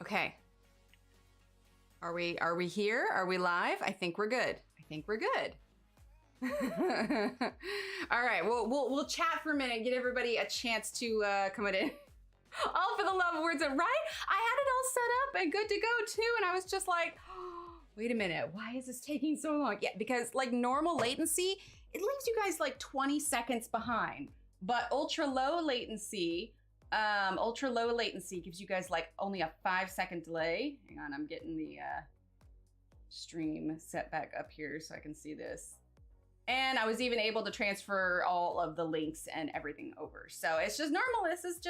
Okay. Are we here? Are we live? I think we're good. I think we're good. All right, we'll chat for a minute, get everybody a chance to come in. All for the love of words, right? I had it all set up and good to go too, and I was just like, oh, wait a minute, why is this taking so long? Yeah, because like normal latency, it leaves you guys like 20 seconds behind, but ultra low latency gives you guys like only a 5-second delay. Hang on, I'm getting the stream set back up here so I can see this. And I was even able to transfer all of the links and everything over. So it's just normal. This is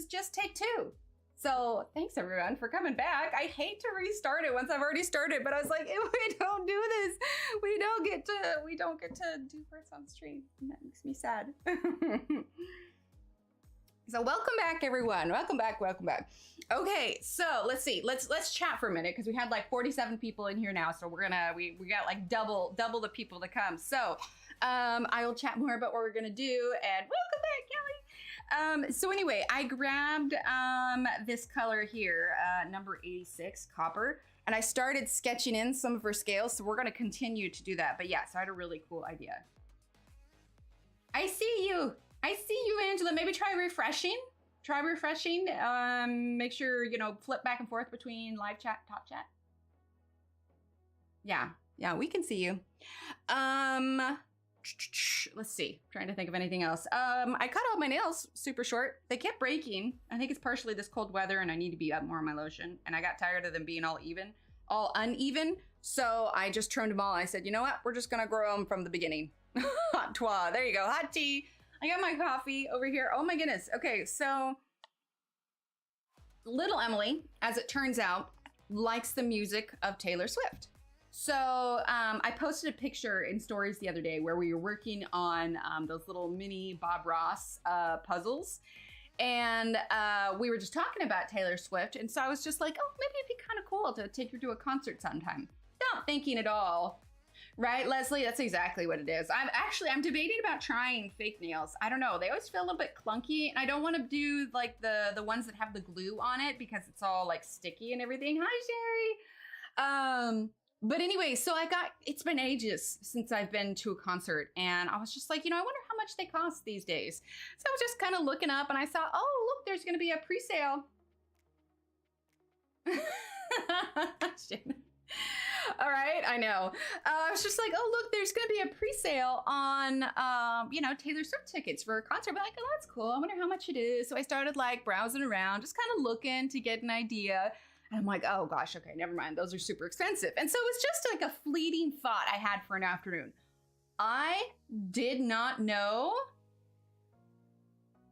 just take 2. So thanks everyone for coming back. I hate to restart it once I've already started, but I was like, if we don't do this, we don't get to do first on stream. And that makes me sad. So welcome back, everyone. Welcome back, welcome back. Okay, so let's see. Let's chat for a minute because we had like 47 people in here now. So we got like double the people to come. So I will chat more about what we're gonna do. And welcome back, Kelly. So anyway, I grabbed this color here, number 86, copper, and I started sketching in some of her scales. So we're gonna continue to do that. But yeah, so I had a really cool idea. I see you. I see you, Angela. Maybe try refreshing. Try refreshing. Make sure, you know, flip back and forth between live chat, top chat. Yeah, we can see you. Let's see. I'm trying to think of anything else. I cut all my nails super short. They kept breaking. I think it's partially this cold weather and I need to be up more on my lotion. And I got tired of them being all uneven. So I just trimmed them all. I said, you know what? We're just gonna grow them from the beginning. Hot twa. There you go. Hot tea. I got my coffee over here. Oh my goodness. Okay, so little Emily, as it turns out, likes the music of Taylor Swift. So I posted a picture in stories the other day where we were working on those little mini Bob Ross puzzles. And we were just talking about Taylor Swift. And so I was just like, oh, maybe it'd be kind of cool to take her to a concert sometime. Not thinking at all. Right, Leslie? That's exactly what it is. I'm debating about trying fake nails. I don't know. They always feel a little bit clunky, and I don't want to do like the ones that have the glue on it because it's all like sticky and everything. Hi, Sherry. But anyway, so it's been ages since I've been to a concert, and I was just like, you know, I wonder how much they cost these days. So I was just kind of looking up, and I saw, oh, look, there's going to be a pre-sale. All right, I know. I was just like, oh, look, there's going to be a pre-sale on, you know, Taylor Swift tickets for a concert. But like, oh, that's cool. I wonder how much it is. So I started like browsing around, just kind of looking to get an idea. And I'm like, oh gosh, okay, never mind. Those are super expensive. And so it was just like a fleeting thought I had for an afternoon. I did not know,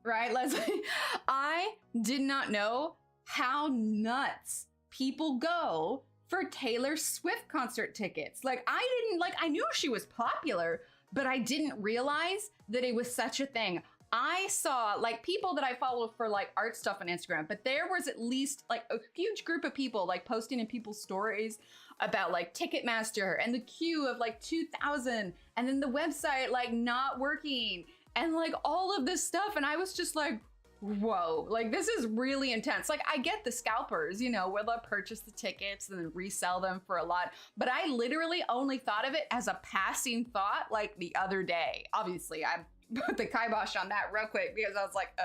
right, Leslie? I did not know how nuts people go for Taylor Swift concert tickets. Like I knew she was popular, but I didn't realize that it was such a thing. I saw like people that I follow for like art stuff on Instagram, but there was at least like a huge group of people like posting in people's stories about like Ticketmaster and the queue of like 2,000 and then the website like not working and like all of this stuff. And I was just like, whoa, like this is really intense. Like I get the scalpers, you know, where they'll purchase the tickets and then resell them for a lot. But I literally only thought of it as a passing thought like the other day. Obviously, I put the kibosh on that real quick because I was like,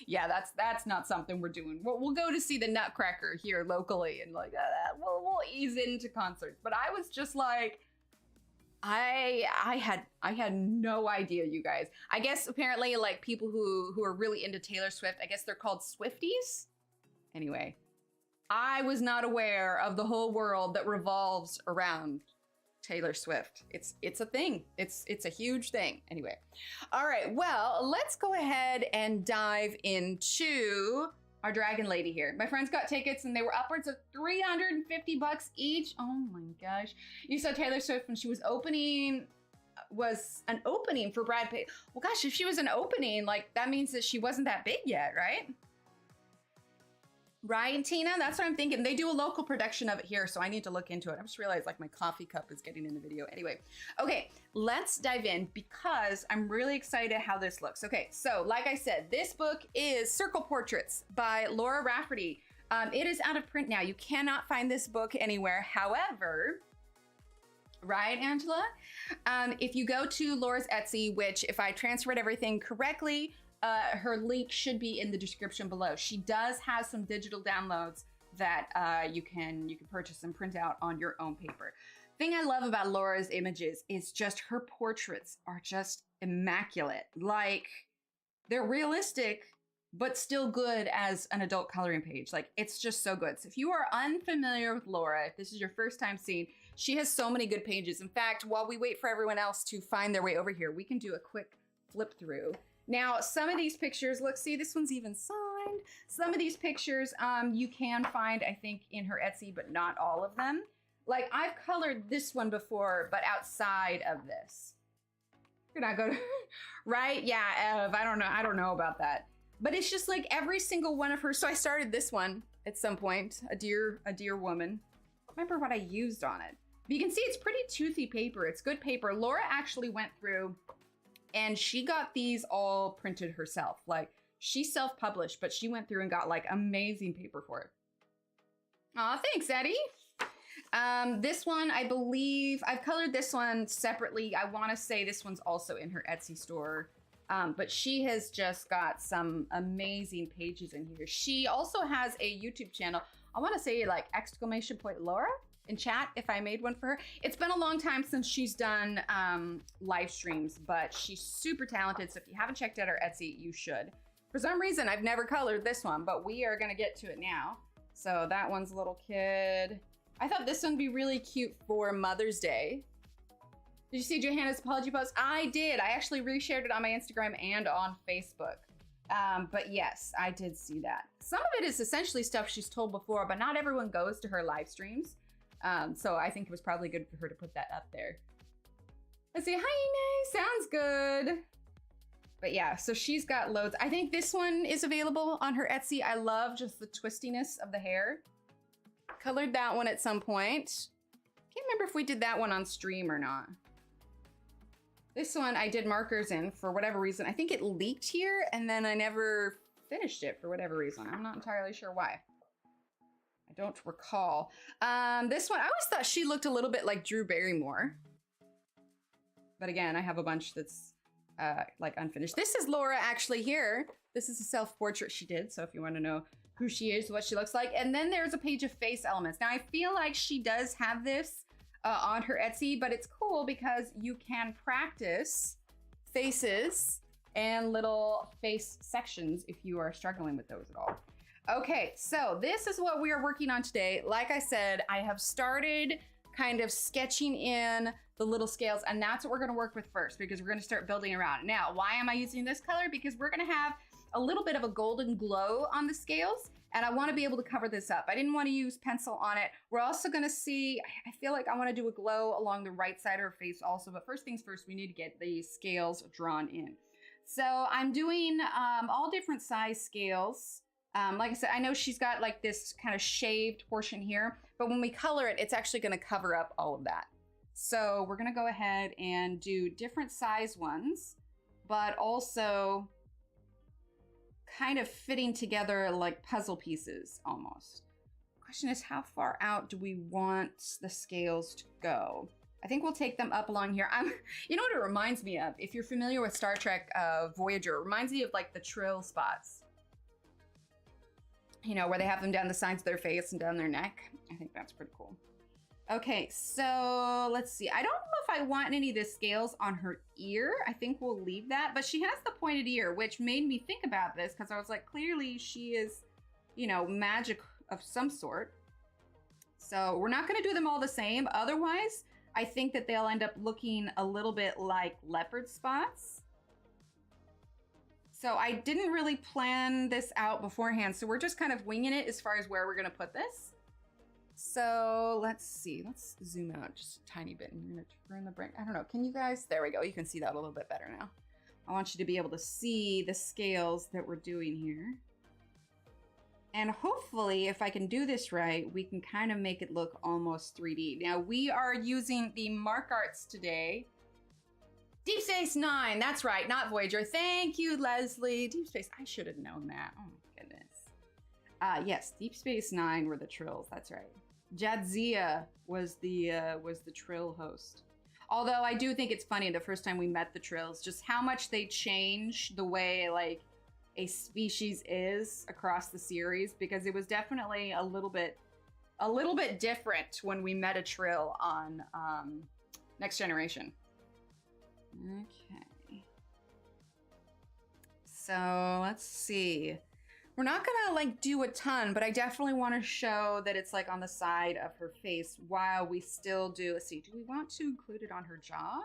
yeah, that's not something we're doing. We'll go to see the Nutcracker here locally and like we'll ease into concerts. But I was just like, I had no idea, you guys. I guess apparently like people who are really into Taylor Swift, I guess they're called Swifties. Anyway, I was not aware of the whole world that revolves around Taylor Swift. It's a thing. It's a huge thing. Anyway. All right. Well, let's go ahead and dive into our Dragon Lady here. My friends got tickets and they were upwards of $350 each. Oh my gosh. You saw Taylor Swift when she was an opening for Brad Pitt. Well, gosh, if she was an opening, like that means that she wasn't that big yet, right? Right, Tina? That's what I'm thinking. They do a local production of it here, so I need to look into it. I just realized like my coffee cup is getting in the video. Anyway, okay, let's dive in because I'm really excited how this looks. Okay, so like I said, this book is Circle Portraits by Laura Rafferty. It is out of print now. You cannot find this book anywhere. However, right, Angela? If you go to Laura's Etsy, which if I transferred everything correctly, her link should be in the description below. She does have some digital downloads that you can purchase and print out on your own paper. Thing I love about Laura's images is just her portraits are just immaculate. Like, they're realistic, but still good as an adult coloring page. Like, it's just so good. So if you are unfamiliar with Laura, if this is your first time seeing, she has so many good pages. In fact, while we wait for everyone else to find their way over here, we can do a quick flip through. Now, some of these pictures, look, see, this one's even signed. Some of these pictures you can find, I think, in her Etsy, but not all of them. Like, I've colored this one before, but outside of this. You're not going to, right? Yeah, Ev, I don't know about that. But it's just like every single one of her. So I started this one at some point, a dear woman. I remember what I used on it. But you can see it's pretty toothy paper. It's good paper. Laura actually went through and she got these all printed herself. Like, she self-published, but she went through and got like amazing paper for it. Aw, thanks, Eddie. This one, I believe, I've colored this one separately. I want to say this one's also in her Etsy store. But she has just got some amazing pages in here. She also has a YouTube channel. I want to say like !Laura in chat if I made one for her. It's been a long time since she's done live streams, but she's super talented. So if you haven't checked out her Etsy, you should. For some reason, I've never colored this one, but we are gonna get to it now. So that one's a little kid. I thought this one would be really cute for Mother's Day. Did you see Johanna's apology post? I did. I actually reshared it on my Instagram and on Facebook. But yes, I did see that. Some of it is essentially stuff she's told before, but not everyone goes to her live streams. So I think it was probably good for her to put that up there. Let's see, hi Renae, sounds good. But yeah, so she's got loads. I think this one is available on her Etsy. I love just the twistiness of the hair. Colored that one at some point. Can't remember if we did that one on stream or not. This one I did markers in for whatever reason. I think it leaked here and then I never finished it for whatever reason. I'm not entirely sure why. I don't recall. This one, I always thought she looked a little bit like Drew Barrymore. But again, I have a bunch that's like unfinished. This is Laura actually here. This is a self-portrait she did. So if you want to know who she is, what she looks like. And then there's a page of face elements. Now I feel like she does have this on her Etsy, but it's cool because you can practice faces and little face sections if you are struggling with those at all. Okay, so this is what we are working on today. Like I said, I have started kind of sketching in the little scales, and that's what we're gonna work with first because we're gonna start building around. Now, why am I using this color? Because we're gonna have a little bit of a golden glow on the scales, and I wanna be able to cover this up. I didn't wanna use pencil on it. We're also gonna see, I feel like I wanna do a glow along the right side of her face also, but first things first, we need to get the scales drawn in. So I'm doing all different size scales. Like I said, I know she's got like this kind of shaved portion here, but when we color it, it's actually gonna cover up all of that. So we're gonna go ahead and do different size ones, but also kind of fitting together like puzzle pieces almost. Question is, how far out do we want the scales to go? I think we'll take them up along here. You know what it reminds me of? If you're familiar with Star Trek Voyager, it reminds me of like the trill spots. You know, where they have them down the sides of their face and down their neck. I think that's pretty cool. Okay, so let's see. I don't know if I want any of the scales on her ear. I think we'll leave that, but she has the pointed ear, which made me think about this because I was like, clearly she is, you know, magic of some sort. So we're not gonna do them all the same. Otherwise, I think that they'll end up looking a little bit like leopard spots. So I didn't really plan this out beforehand. So we're just kind of winging it as far as where we're gonna put this. So let's see, let's zoom out just a tiny bit. And you're gonna turn the brain, I don't know, can you guys, there we go. You can see that a little bit better now. I want you to be able to see the scales that we're doing here. And hopefully, if I can do this right, we can kind of make it look almost 3D. Now we are using the Markarts today. Deep Space Nine, that's right, not Voyager. Thank you, Leslie. Deep Space, I should have known that. Oh my goodness. Yes, Deep Space Nine were the Trills. That's right. Jadzia was the Trill host. Although I do think it's funny the first time we met the Trills, just how much they change the way like a species is across the series, because it was definitely a little bit different when we met a Trill on Next Generation. Okay. So let's see. We're not gonna like do a ton, but I definitely want to show that it's like on the side of her face while we still do, let's see, do we want to include it on her jaw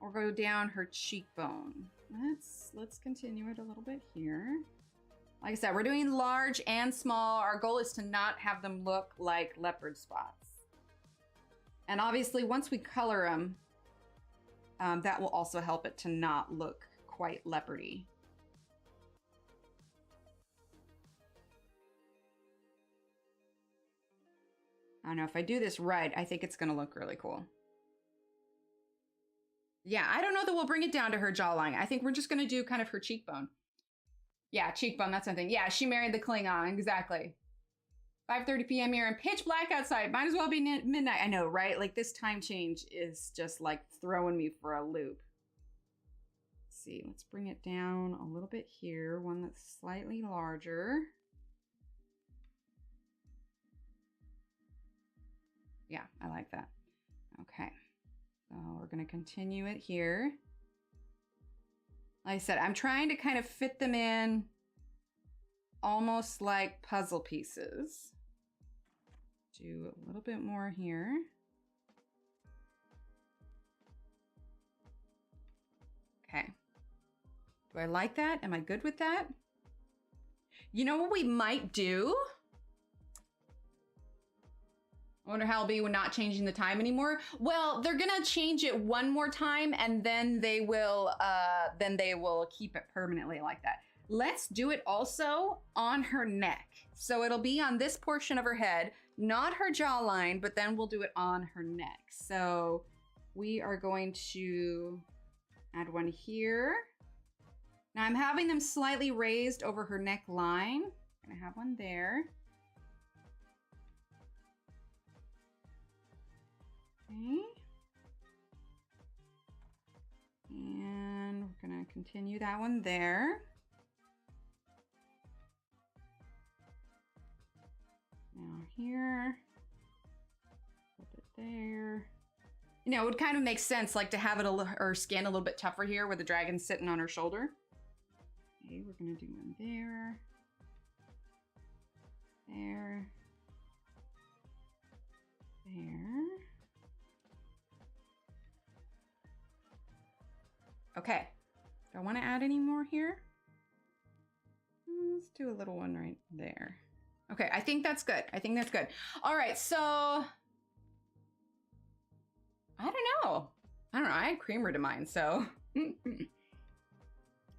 or go down her cheekbone? Let's continue it a little bit here. Like I said, we're doing large and small. Our goal is to not have them look like leopard spots. And obviously once we color them, that will also help it to not look quite leopardy. I don't know, if I do this right, I think it's gonna look really cool. Yeah, I don't know that we'll bring it down to her jawline. I think we're just gonna do kind of her cheekbone. Yeah, cheekbone, that's something. Yeah, she married the Klingon, exactly. 5:30 p.m. here and pitch black outside. Might as well be midnight. I know, right? Like this time change is just like throwing me for a loop. Let's see, let's bring it down a little bit here. One that's slightly larger. Yeah, I like that. Okay, so we're gonna continue it here. Like I said, I'm trying to kind of fit them in almost like puzzle pieces. Do a little bit more here. Okay. Do I like that? Am I good with that? You know what we might do? I wonder how it'll be when not changing the time anymore. Well, they're gonna change it one more time and then they will keep it permanently like that. Let's do it also on her neck. So it'll be on this portion of her head, not her jawline, but then we'll do it on her neck. So we are going to add one here. Now I'm having them slightly raised over her neckline. I'm gonna have one there. Okay. And we're gonna continue that one there. Now here, put it there. You know, it would kind of make sense like to have it her skin a little bit tougher here where the dragon's sitting on her shoulder. Okay, we're gonna do one there. There. There. Okay, do I want to add any more here? Let's do a little one right there. Okay, I think that's good. I think that's good. All right, so I don't know. I had creamer to mine, so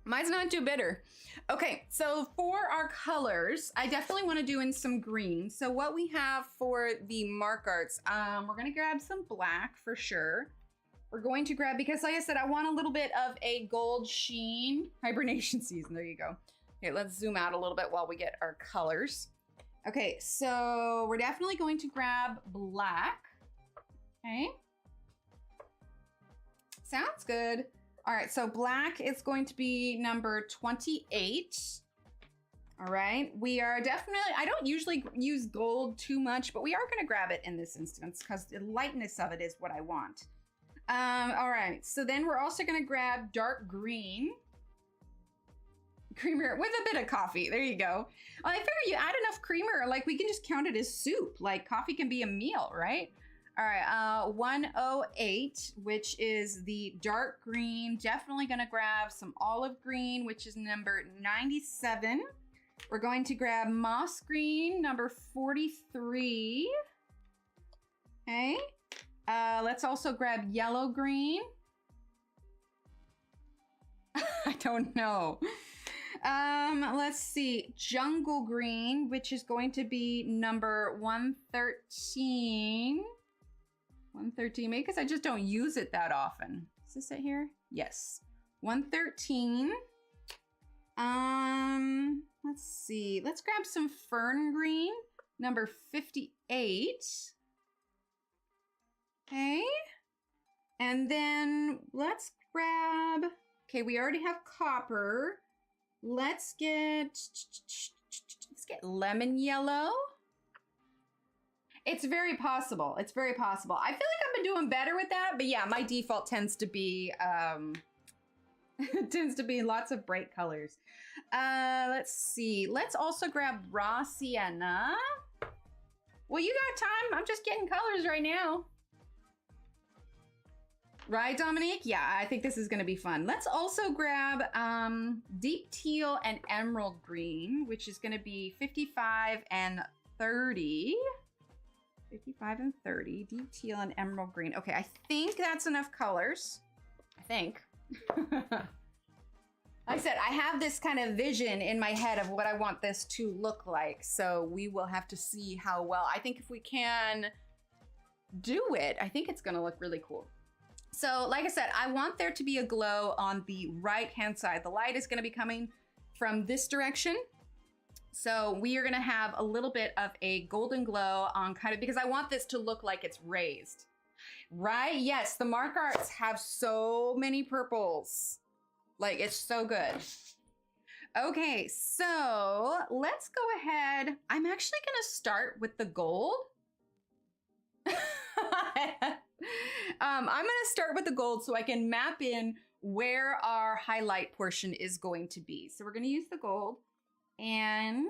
mine's not too bitter. Okay, so for our colors, I definitely want to do in some green. So what we have for the Markarts, we're gonna grab some black for sure. We're going to grab, because like I said, I want a little bit of a gold sheen. Hibernation season, there you go. Okay, let's zoom out a little bit while we get our colors. Okay, so we're definitely going to grab black. Okay. Sounds good. All right, so black is going to be number 28. All right, we are definitely, I don't usually use gold too much, but we are gonna grab it in this instance because the lightness of it is what I want. All right, so then we're also gonna grab dark green. Creamer with a bit of coffee, there you go. Well, I figure you add enough creamer, like we can just count it as soup. Like coffee can be a meal, right? All right, 108, which is the dark green. Definitely gonna grab some olive green, which is number 97. We're going to grab moss green, number 43. Okay. Let's also grab yellow green. I don't know. Let's see, jungle green, which is going to be number 113. 113, maybe because I just don't use it that often. Is this it here? Yes. 113. Let's see. Let's grab some fern green, number 58. Okay. And then let's grab, okay, we already have copper. Let's get lemon yellow. It's very possible. It's very possible. I feel like I've been doing better with that, but yeah, my default tends to be lots of bright colors. Let's see. Let's also grab raw sienna. Well, you got time. I'm just getting colors right now. Right, Dominique? Yeah, I think this is going to be fun. Let's also grab deep teal and emerald green, which is going to be 55 and 30. 55 and 30, deep teal and emerald green. Okay, I think that's enough colors. I think. Like I said, I have this kind of vision in my head of what I want this to look like. So we will have to see how well. I think if we can do it, I think it's going to look really cool. So like I said, I want there to be a glow on the right-hand side. The light is going to be coming from this direction. So we are going to have a little bit of a golden glow on kind of, because I want this to look like it's raised. Right? Yes, the Markarts have so many purples. Like, it's so good. Okay, so let's go ahead. I'm actually going to start with the gold. I'm going to start with the gold so I can map in where our highlight portion is going to be. So we're going to use the gold, and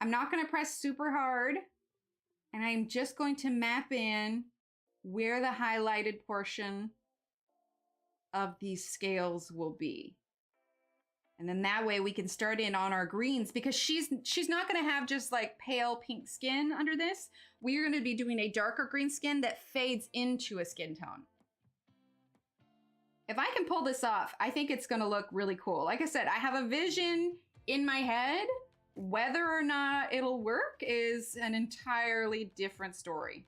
I'm not going to press super hard, and I'm just going to map in where the highlighted portion of these scales will be. And then that way we can start in on our greens, because she's not going to have just like pale pink skin under this. We're going to be doing a darker green skin that fades into a skin tone. If I can pull this off, I think it's going to look really cool. Like I said, I have a vision in my head. Whether or not it'll work is an entirely different story.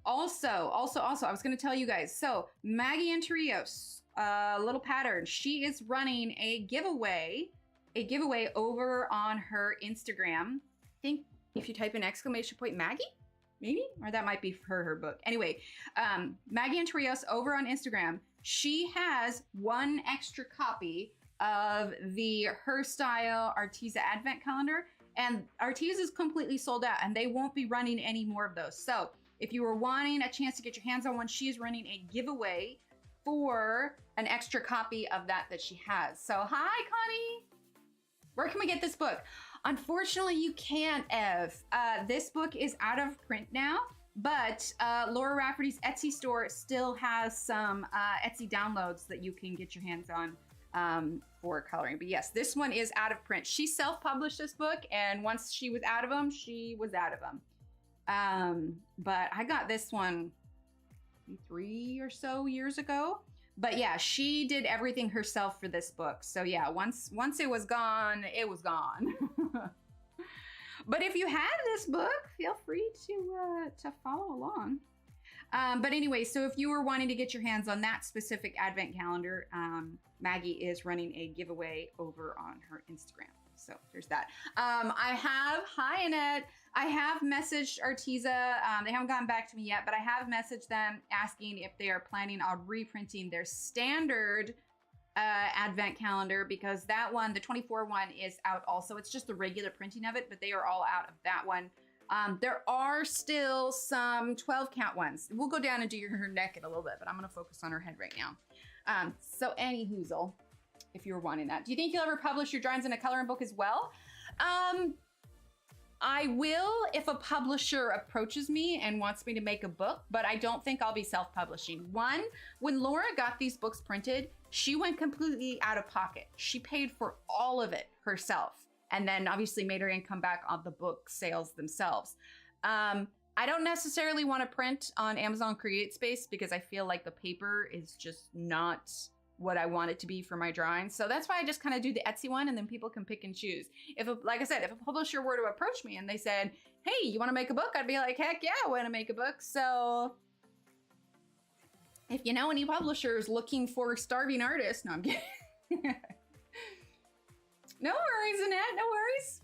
Also, I was going to tell you guys. So Maggie and Trios, little pattern. She is running a giveaway over on her Instagram. I think if you type in ! Maggie, maybe, or that might be her book. Anyway, Maggie and Trios over on Instagram. She has one extra copy of the Her Style Arteza Advent Calendar, and Arteza is completely sold out, and they won't be running any more of those. So if you were wanting a chance to get your hands on one, she is running a giveaway for an extra copy of that she has. So hi, Connie. Where can we get this book? Unfortunately, you can't, Ev. This book is out of print now, but Laura Rafferty's Etsy store still has some Etsy downloads that you can get your hands on for coloring. But yes, this one is out of print. She self-published this book, and once she was out of them, she was out of them. But I got this one 3 or so years ago. But yeah, she did everything herself for this book. So yeah, once it was gone, it was gone. But if you have this book, feel free to follow along. But anyway, so if you were wanting to get your hands on that specific Advent calendar, Maggie is running a giveaway over on her Instagram. So there's that. Hi Annette. I have messaged Arteza. They haven't gotten back to me yet, but I have messaged them asking if they are planning on reprinting their standard Advent calendar, because that one, the 24 one, is out also. It's just the regular printing of it, but they are all out of that one. There are still some 12 count ones. We'll go down and do her neck in a little bit, but I'm going to focus on her head right now. So any hoozle, if you were wanting that. Do you think you'll ever publish your drawings in a coloring book as well? I will if a publisher approaches me and wants me to make a book, but I don't think I'll be self-publishing. One, when Laura got these books printed, she went completely out of pocket. She paid for all of it herself, and then obviously made her income back on the book sales themselves. I don't necessarily want to print on Amazon CreateSpace because I feel like the paper is just not what I want it to be for my drawings. So that's why I just kind of do the Etsy one, and then people can pick and choose. Like I said, if a publisher were to approach me and they said, hey, you want to make a book? I'd be like, heck yeah, I want to make a book. So if you know any publishers looking for starving artists, no, I'm kidding. No worries, Annette, no worries.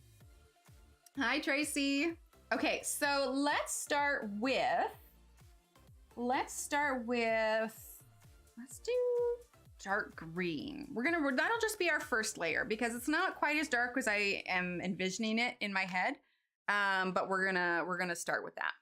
Hi, Tracy. Okay, so let's do dark green. That'll just be our first layer because it's not quite as dark as I am envisioning it in my head. But we're gonna start with that.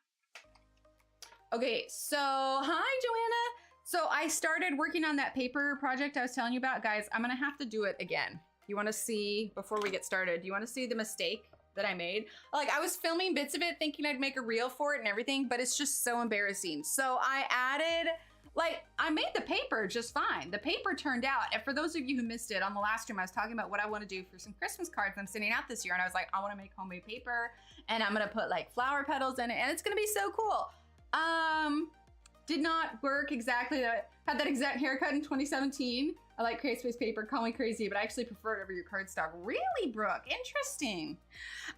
Okay, so hi, Joanna. So I started working on that paper project I was telling you about. Guys, I'm gonna have to do it again. You wanna see, before we get started, do you wanna see the mistake that I made? Like, I was filming bits of it thinking I'd make a reel for it and everything, but it's just so embarrassing. So I added, like, I made the paper just fine. The paper turned out, and for those of you who missed it, on the last stream, I was talking about what I wanna do for some Christmas cards I'm sending out this year, and I was like, I wanna make homemade paper, and I'm gonna put like flower petals in it, and it's gonna be so cool. Did not work exactly. Had that exact haircut in 2017. I like CreateSpace paper, call me crazy, but I actually prefer it over your cardstock. Really, Brooke? Interesting.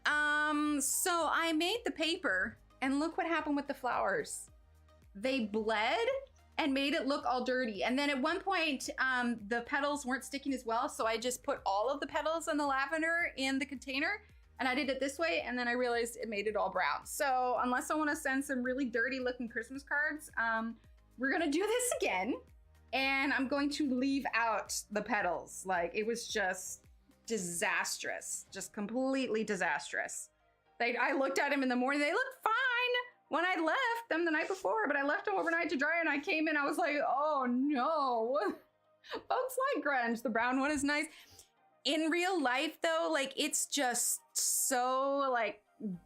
So I made the paper, and look what happened with the flowers. They bled and made it look all dirty. And then at one point, the petals weren't sticking as well, so I just put all of the petals and the lavender in the container, and I did it this way, and then I realized it made it all brown. So unless I want to send some really dirty looking Christmas cards, we're gonna do this again, and I'm going to leave out the petals. Like, it was just disastrous, just completely disastrous. I looked at them in the morning, they looked fine when I left them the night before, but I left them overnight to dry, and I came in, I was like, oh no. Folks like grunge, the brown one is nice. In real life though, like, it's just so like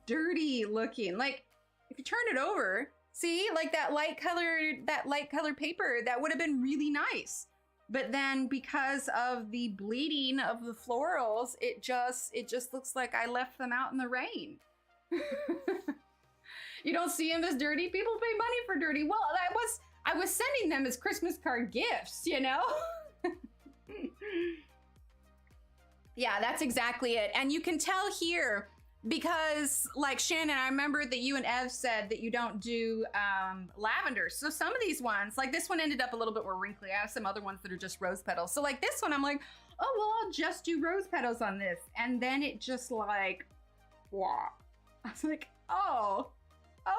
dirty looking. Like, if you turn it over, see, like that light color paper, that would have been really nice. But then because of the bleeding of the florals, it just looks like I left them out in the rain. You don't see them as dirty. People pay money for dirty. Well, I was sending them as Christmas card gifts, you know? Yeah, that's exactly it. And you can tell here because, like, Shannon, I remember that you and Ev said that you don't do lavender. So some of these ones, like this one ended up a little bit more wrinkly. I have some other ones that are just rose petals. So like this one, I'm like, oh, well, I'll just do rose petals on this. And then it just like, wow. I was like, oh,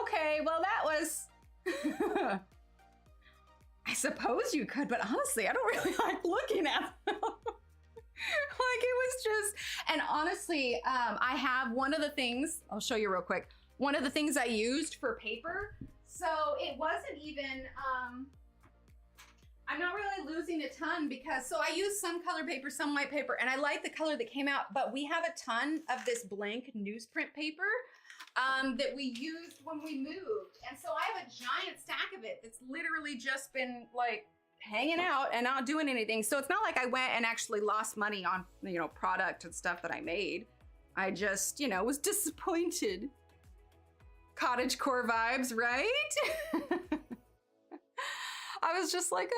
okay, well, that was, I suppose you could, but honestly, I don't really like looking at them. Like, it was just, and honestly, I have one of the things, I'll show you real quick. One of the things I used for paper, so it wasn't even, I'm not really losing a ton because, so I used some color paper, some white paper, and I like the color that came out, but we have a ton of this blank newsprint paper that we used when we moved. And so I have a giant stack of it that's literally just been like, hanging out and not doing anything. So it's not like I went and actually lost money on, you know, product and stuff that I made. I just, you know, was disappointed. Cottagecore vibes, right? I was just like,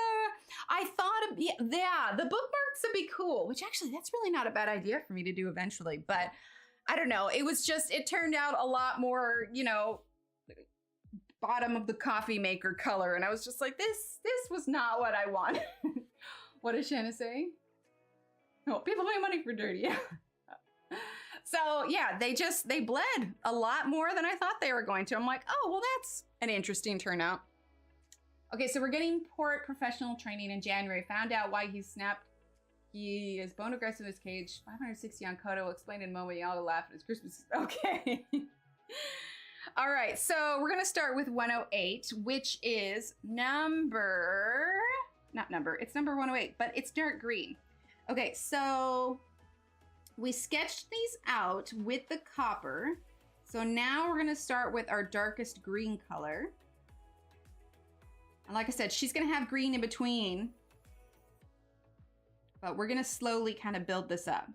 I thought, yeah, the bookmarks would be cool, which actually that's really not a bad idea for me to do eventually. But I don't know. It was just, it turned out a lot more, you know, bottom of the coffee maker color, and I was just like, this was not what I wanted. What is Shanna saying? Oh, people pay money for dirty. Yeah. So yeah, they bled a lot more than I thought they were going to. I'm like, oh, well, that's an interesting turnout. Okay, so we're getting port professional training in January. Found out why he snapped. He is bone aggressive in his cage. 560 on Kodo. Will explain in a moment. Y'all laugh at his Christmas. Okay. All right, so we're gonna start with 108, which is it's number 108, but it's dark green. Okay, so we sketched these out with the copper. So now we're gonna start with our darkest green color. And like I said, she's gonna have green in between, but we're gonna slowly kind of build this up.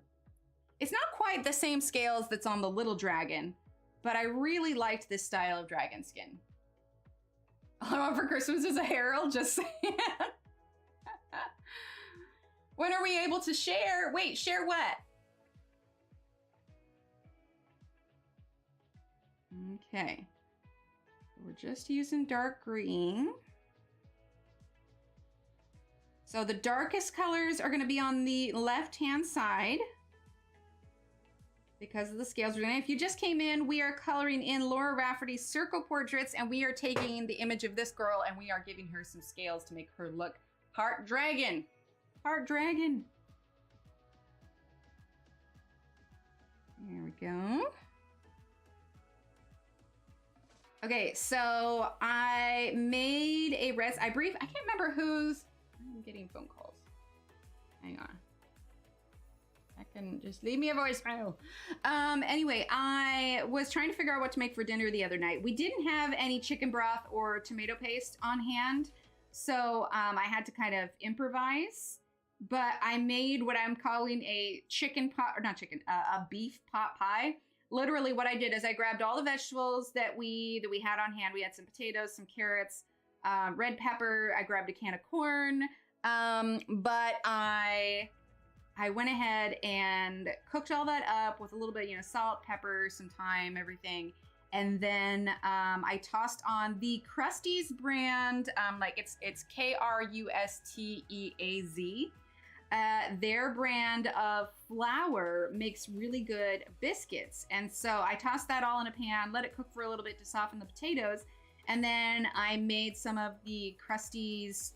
It's not quite the same scales that's on the little dragon, but I really liked this style of dragon skin. All I want for Christmas is a herald, just saying. When are we able to share? Wait, share what? Okay. We're just using dark green. So the darkest colors are gonna be on the left-hand side. because of the scales. Renee, if you just came in, we are coloring in Laura Rafferty's circle portraits, and we are taking the image of this girl and we are giving her some scales to make her look heart dragon. Heart dragon. There we go. Okay, so I made a I can't remember who's, I'm getting phone calls. Hang on. I can just leave me a voicemail. Anyway, I was trying to figure out what to make for dinner the other night. We didn't have any chicken broth or tomato paste on hand, so I had to kind of improvise. But I made what I'm calling a chicken pot, or not chicken, a beef pot pie. Literally, what I did is I grabbed all the vegetables that we had on hand. We had some potatoes, some carrots, red pepper. I grabbed a can of corn, but I went ahead and cooked all that up with a little bit, salt, pepper, some thyme, everything. And then I tossed on the Krusteaz brand, it's Krusteaz. Their brand of flour makes really good biscuits. And so I tossed that all in a pan, let it cook for a little bit to soften the potatoes. And then I made some of the Krusteaz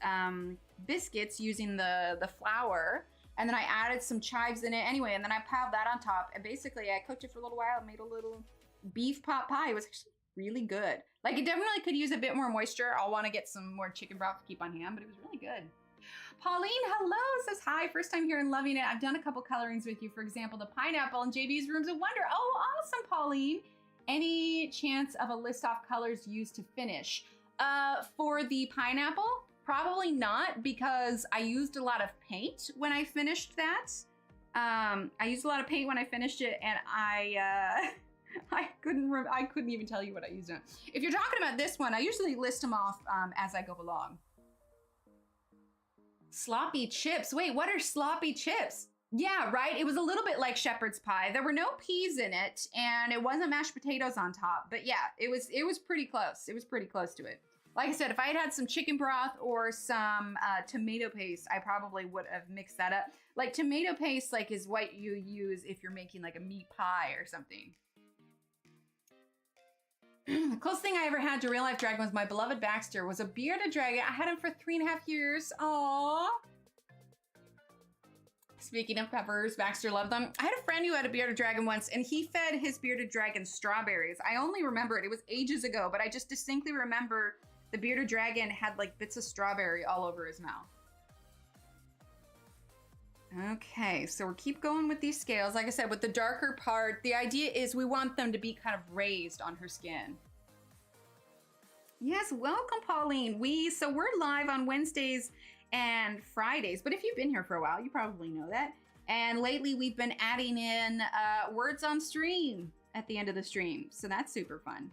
biscuits using the flour. And then I added some chives in it anyway. And then I piled that on top. And basically I cooked it for a little while and made a little beef pot pie. It was actually really good. Like, it definitely could use a bit more moisture. I'll want to get some more chicken broth to keep on hand, but it was really good. Pauline, hello, says hi. First time here and loving it. I've done a couple colorings with you. For example, the pineapple in JB's Rooms of Wonder. Oh, awesome, Pauline. Any chance of a list off colors used to finish? For the pineapple, probably not, because I used a lot of paint when I finished that. I used a lot of paint when I finished it, and I couldn't even tell you what I used on it. If you're talking about this one, I usually list them off as I go along. Sloppy chips. Wait, what are sloppy chips? Yeah, right. It was a little bit like shepherd's pie. There were no peas in it, and it wasn't mashed potatoes on top. But yeah, it was pretty close. It was pretty close to it. Like I said, if I had had some chicken broth or some tomato paste, I probably would have mixed that up. Like, tomato paste, like, is what you use if you're making like a meat pie or something. The closest thing I ever had to real life dragon was my beloved Baxter. Was a bearded dragon. I had him for 3.5 years. Aww. Speaking of peppers, Baxter loved them. I had a friend who had a bearded dragon once, and he fed his bearded dragon strawberries. I only remember it. It was ages ago, but I just distinctly remember the bearded dragon had like bits of strawberry all over his mouth. Okay, so we'll keep going with these scales. Like I said, with the darker part, the idea is we want them to be kind of raised on her skin. Yes, welcome, Pauline. So we're live on Wednesdays and Fridays, but if you've been here for a while, you probably know that. And lately we've been adding in words on stream at the end of the stream, so that's super fun.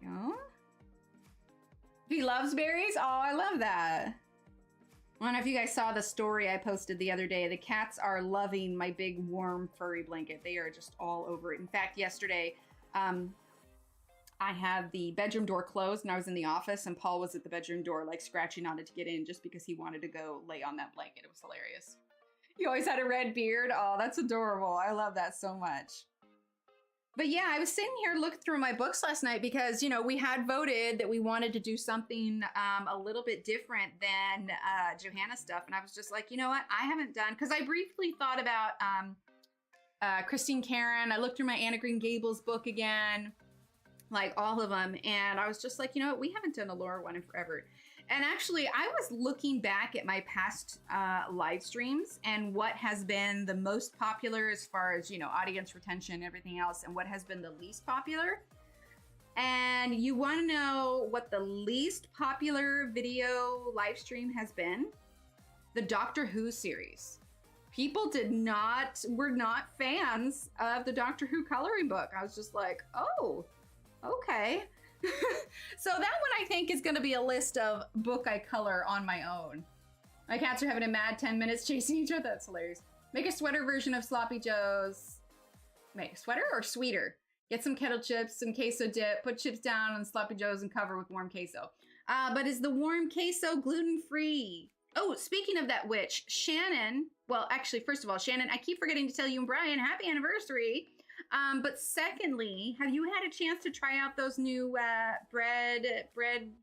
Oh, he loves berries. Oh, I love that. I don't know if you guys saw the story I posted the other day. The cats are loving my big warm furry blanket. They are just all over it. In fact, yesterday, I had the bedroom door closed and I was in the office and Paul was at the bedroom door like scratching on it to get in just because he wanted to go lay on that blanket. It was hilarious. He always had a red beard. Oh, that's adorable. I love that so much. But yeah, I was sitting here looking through my books last night because, we had voted that we wanted to do something a little bit different than Johanna's stuff. And I was just like, you know what? I haven't done, because I briefly thought about Christine Karen. I looked through my Anna Green Gables book again, like all of them. And I was just like, you know what? We haven't done a Laura one in forever. And actually, I was looking back at my past live streams and what has been the most popular as far as, audience retention and everything else, and what has been the least popular. And you want to know what the least popular video live stream has been? The Doctor Who series. People were not fans of the Doctor Who coloring book. I was just like, oh, okay. So that one I think is going to be a list of book I color on my own. My cats are having a mad 10 minutes chasing each other. That's hilarious. Make a sweater version of Sloppy Joe's. Make a sweater or sweeter? Get some kettle chips, some queso dip, put chips down on Sloppy Joe's and cover with warm queso. But is the warm queso gluten-free? Oh, speaking of that which, Shannon well, actually, first of all, Shannon, I keep forgetting to tell you and Brian, happy anniversary. But secondly, have you had a chance to try out those new bread,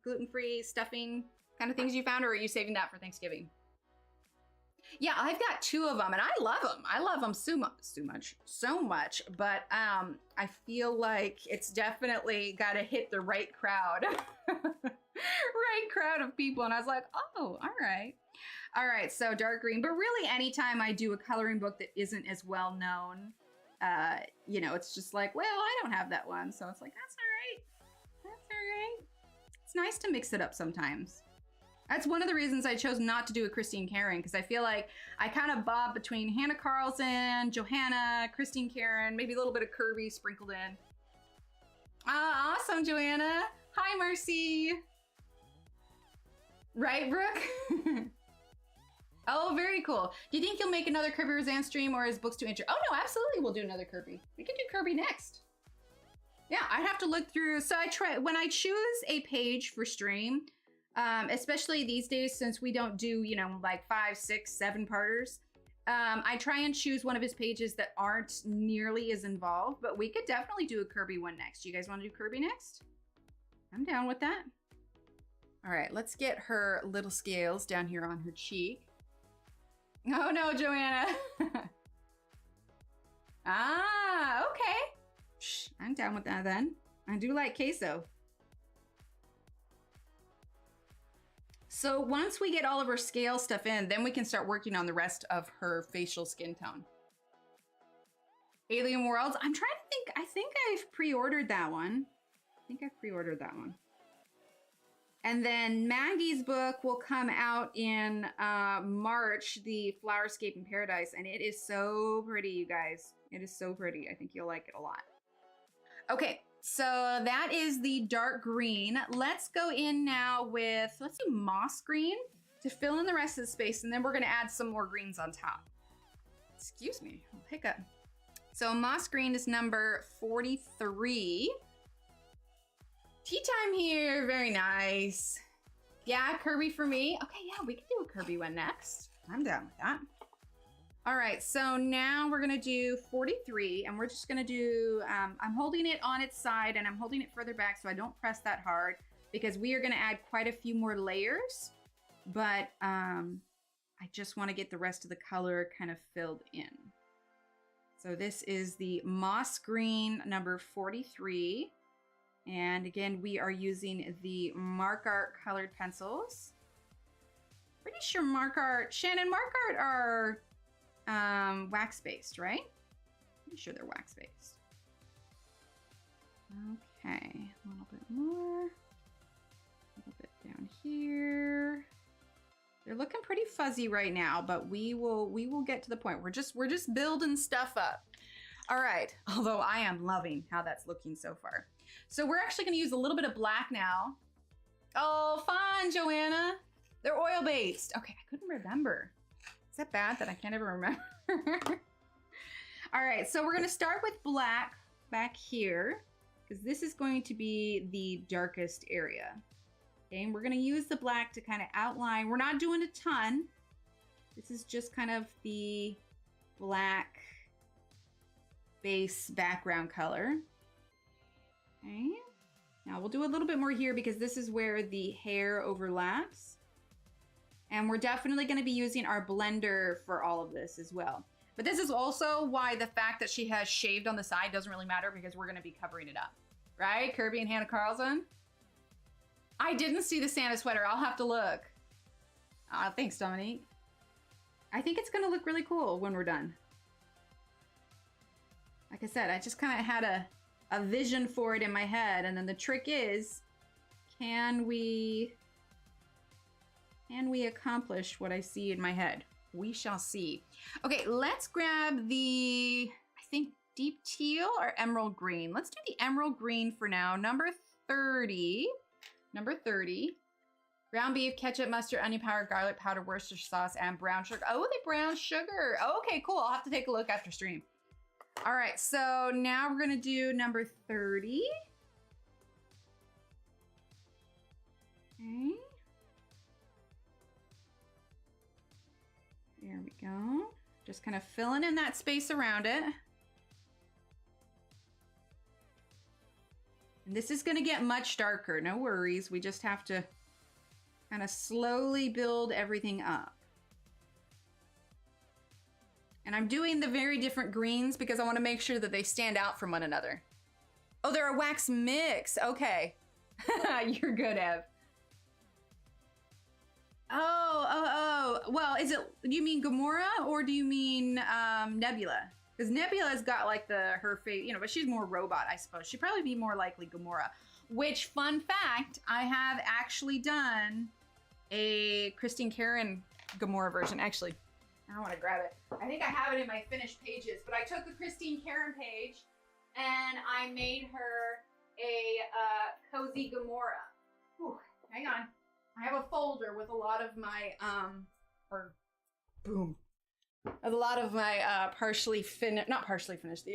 gluten-free stuffing kind of things you found, or are you saving that for Thanksgiving? Yeah, I've got 2 of them, and I love them. I love them so much. But I feel like it's definitely got to hit the right crowd, right crowd of people. And I was like, oh, all right. So dark green. But really, anytime I do a coloring book that isn't as well known, you know, it's just like, well, I don't have that one, so it's like, that's all right. It's nice to mix it up sometimes. That's one of the reasons I chose not to do a Christine Karen, because I feel like I kind of bob between Hannah Carlson, Johanna, Christine Karen, maybe a little bit of Kirby sprinkled in. Ah, awesome, Joanna. Hi, Marcy. Right, Brooke? Oh, very cool. Do you think you'll make another Kirby Roseanne stream, or is books too intro? Oh no, absolutely we'll do another Kirby. We can do Kirby next. Yeah, I have to look through. So I try, when I choose a page for stream, especially these days, since we don't do, you know, like 5, 6, 7 parters, I try and choose one of his pages that aren't nearly as involved, but we could definitely do a Kirby one next. You guys want to do Kirby next? I'm down with that. All right, let's get her little scales down here on her cheek. Oh no, Joanna. Ah, okay. Shh, I'm down with that then. I do like queso. So once we get all of her scale stuff in, then we can start working on the rest of her facial skin tone. Alien Worlds, I'm trying to think, I think I've pre-ordered that one. And then Maggie's book will come out in March, the Flowerscape in Paradise, and it is so pretty, you guys. It is so pretty. I think you'll like it a lot. Okay, so that is the dark green. Let's go in now with, let's do moss green to fill in the rest of the space, and then we're gonna add some more greens on top. Excuse me, I'll hiccup. So moss green is number 43. Tea time here, very nice. Yeah, Kirby for me. Okay, yeah, we can do a Kirby one next. I'm down with that. All right, so now we're gonna do 43, and we're just gonna do, I'm holding it on its side and I'm holding it further back so I don't press that hard, because we are gonna add quite a few more layers, but I just wanna get the rest of the color kind of filled in. So this is the moss green number 43. And again, we are using the Markart colored pencils. Pretty sure Shannon, Markart are wax-based, right? Pretty sure they're wax-based. Okay, a little bit more. A little bit down here. They're looking pretty fuzzy right now, but we will get to the point. We're just building stuff up. All right, although I am loving how that's looking so far. So we're actually gonna use a little bit of black now. Oh, fun, Joanna. They're oil-based. Okay, I couldn't remember. Is that bad that I can't ever remember? All right, so we're gonna start with black back here, because this is going to be the darkest area. Okay, and we're gonna use the black to kind of outline. We're not doing a ton. This is just kind of the black base background color. Okay, now we'll do a little bit more here because this is where the hair overlaps. And we're definitely going to be using our blender for all of this as well. But this is also why the fact that she has shaved on the side doesn't really matter, because we're going to be covering it up. Right, Kirby and Hannah Carlson? I didn't see the Santa sweater. I'll have to look. Thanks, Dominique. I think it's going to look really cool when we're done. Like I said, I just kind of had a vision for it in my head, and then the trick is, can we accomplish what I see in my head? We shall see. Okay, let's grab the, I think, deep teal or emerald green. Let's do the emerald green for now. Number 30. Number 30. Ground beef, ketchup, mustard, onion powder, garlic powder, Worcestershire sauce, and brown sugar. Oh, the brown sugar. Okay, cool. I'll have to take a look after stream. All right, so now we're gonna do number 30. Okay. There we Go. Just kind of filling in that space around it. And this is going to get much darker. No worries. We just have to kind of slowly build everything up. And I'm doing the very different greens because I want to make sure that they stand out from one another. Oh, they're a wax mix. Okay. You're good, Ev. Oh. Well, is it, do you mean Gamora or do you mean Nebula? Because Nebula's got like her face, you know, but she's more robot, I suppose. She'd probably be more likely Gamora. Which, fun fact, I have actually done a Christine Karen Gamora version. Actually, I want to grab it. I think I have it in my finished pages, but I took the Christine Karen page and I made her a cozy Gamora. Whew, hang on. I have a folder with a lot of my, a lot of my partially finished, not partially finished,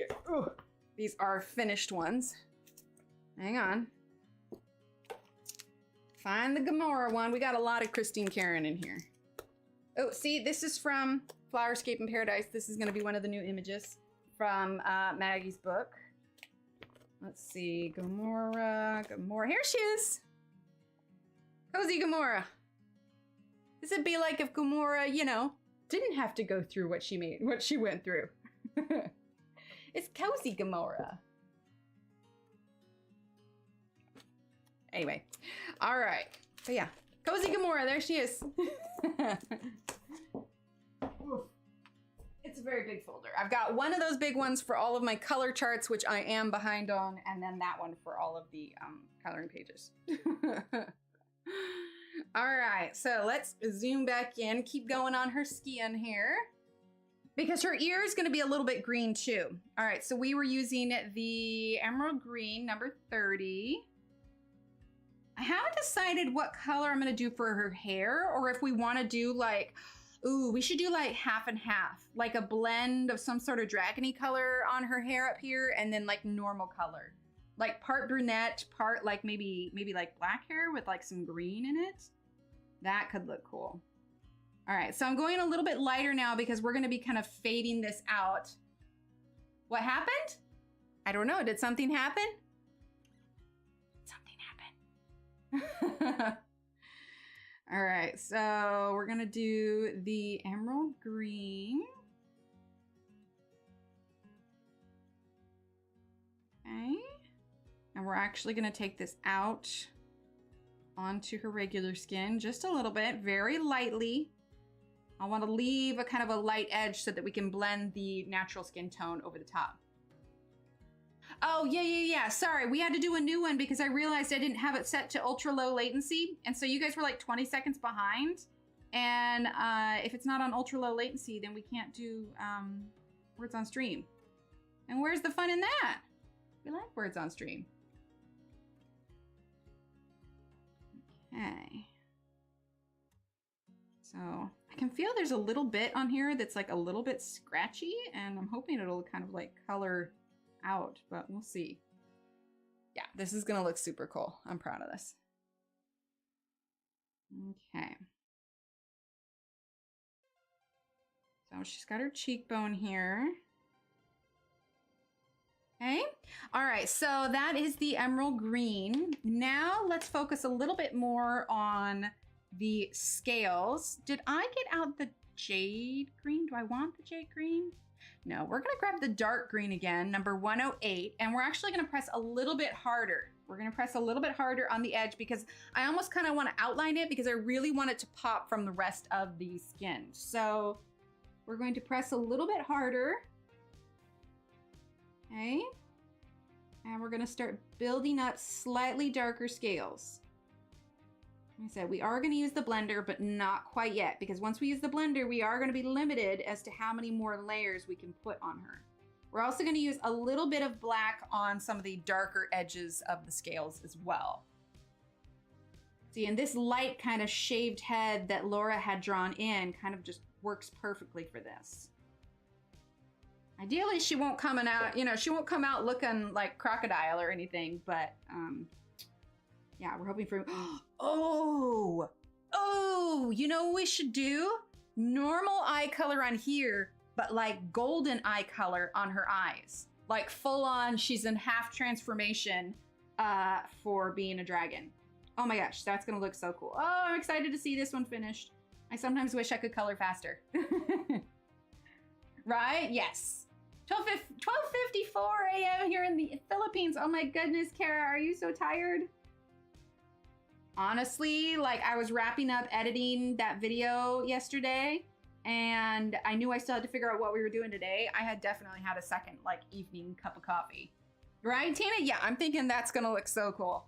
these are finished ones. Hang on. Find the Gamora one. We got a lot of Christine Karen in here. Oh, see, this is from Flowerscape in Paradise. This is going to be one of the new images from Maggie's book. Let's see, Gamora. Here she is. Cozy Gamora. This would be like if Gamora, you know, didn't have to go through what she went through. It's cozy Gamora. Anyway, all right. So yeah, cozy Gamora, there she is. It's a very big folder. I've got one of those big ones for all of my color charts, which I am behind on, and then that one for all of the coloring pages. All right, so let's zoom back in, keep going on her skin here, because her ear is going to be a little bit green too. All right, so we were using the emerald green, number 30. I haven't decided what color I'm going to do for her hair, or if we want to do like, ooh, we should do like half and half, like a blend of some sort of dragony color on her hair up here, and then like normal color. Like part brunette, part like maybe like black hair with like some green in it. That could look cool. All right, so I'm going a little bit lighter now because we're gonna be kind of fading this out. What happened? I don't know, did something happen? Something happened. All right, so we're gonna do the emerald green. Okay. And we're actually going to take this out onto her regular skin just a little bit, very lightly. I want to leave a kind of a light edge so that we can blend the natural skin tone over the top. Oh, yeah. Sorry, we had to do a new one because I realized I didn't have it set to ultra low latency. And so you guys were like 20 seconds behind. And if it's not on ultra low latency, then we can't do words on stream. And where's the fun in that? We like words on stream. Okay. So I can feel there's a little bit on here that's like a little bit scratchy, and I'm hoping it'll kind of like color out, but we'll see. Yeah, this is gonna look super cool. I'm proud of this. Okay. So she's got her cheekbone here. Okay. All right, so that is the emerald green. Now let's focus a little bit more on the scales. Did I get out the jade green? Do I want the jade green? No, we're gonna grab the dark green again, number 108, and we're actually gonna press a little bit harder. We're gonna press a little bit harder on the edge because I almost kind of want to outline it because I really want it to pop from the rest of the skin. So we're going to press a little bit harder. Okay, and we're gonna start building up slightly darker scales. Like I said, we are gonna use the blender, but not quite yet, because once we use the blender, we are gonna be limited as to how many more layers we can put on her. We're also gonna use a little bit of black on some of the darker edges of the scales as well. See, and this light kind of shaved head that Laura had drawn in kind of just works perfectly for this. Ideally, she won't come out, you know, she won't come out looking like crocodile or anything, but yeah, we're hoping for, oh, you know what we should do? normal eye color on here, but like golden eye color on her eyes. Like full on, she's in half transformation for being a dragon. Oh my gosh, that's gonna look so cool. Oh, I'm excited to see this one finished. I sometimes wish I could color faster. Right? Yes. 12:54 a.m. here in the Philippines. Oh my goodness, Kara, are you so tired? Honestly, like I was wrapping up editing that video yesterday and I knew I still had to figure out what we were doing today. I had definitely had a second like evening cup of coffee. Right, Tina? Yeah, I'm thinking that's gonna look so cool.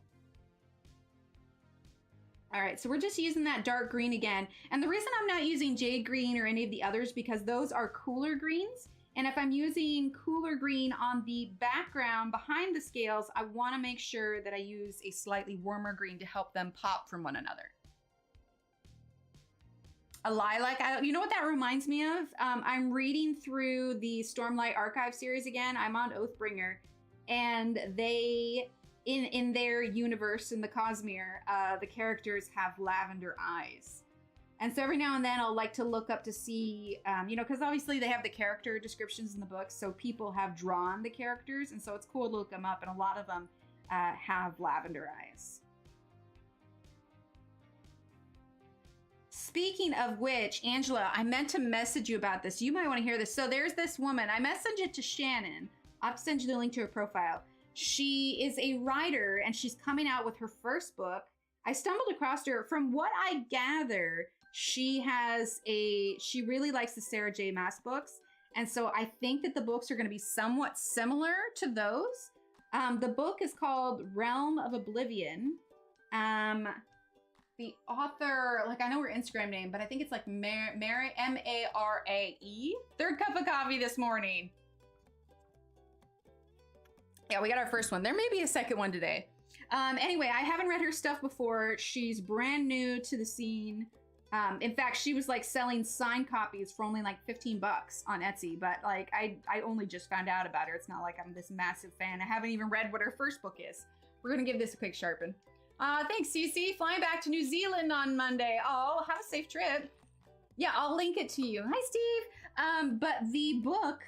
All right, so we're just using that dark green again. And the reason I'm not using jade green or any of the others because those are cooler greens. And if I'm using cooler green on the background behind the scales, I wanna make sure that I use a slightly warmer green to help them pop from one another. A lilac, you know what that reminds me of? I'm reading through the Stormlight Archive series again. I'm on Oathbringer. And they, in their universe, in the Cosmere, the characters have lavender eyes. And so every now and then I'll like to look up to see, you know, because obviously they have the character descriptions in the books, so people have drawn the characters, and so it's cool to look them up, and a lot of them have lavender eyes. Speaking of which, Angela, I meant to message you about this. You might want to hear this. So there's this woman. I messaged it to Shannon. I'll have to send you the link to her profile. She is a writer, and she's coming out with her first book. I stumbled across her. From what I gather, she really likes the Sarah J. Maas books. And so I think that the books are going to be somewhat similar to those. The book is called Realm of Oblivion. The author, like I know her Instagram name, but I think it's like Mary, M-A-R-A-E. Third cup of coffee this morning. Yeah, we got our first one. There may be a second one today. Anyway, I haven't read her stuff before. She's brand new to the scene. In fact, she was like selling signed copies for only like 15 bucks on Etsy, but like I only just found out about her. It's not like I'm this massive fan. I haven't even read what her first book is. We're gonna give this a quick sharpen. Thanks, Cece. Flying back to New Zealand on Monday. Oh, have a safe trip. Yeah, I'll link it to you. Hi, Steve. But the book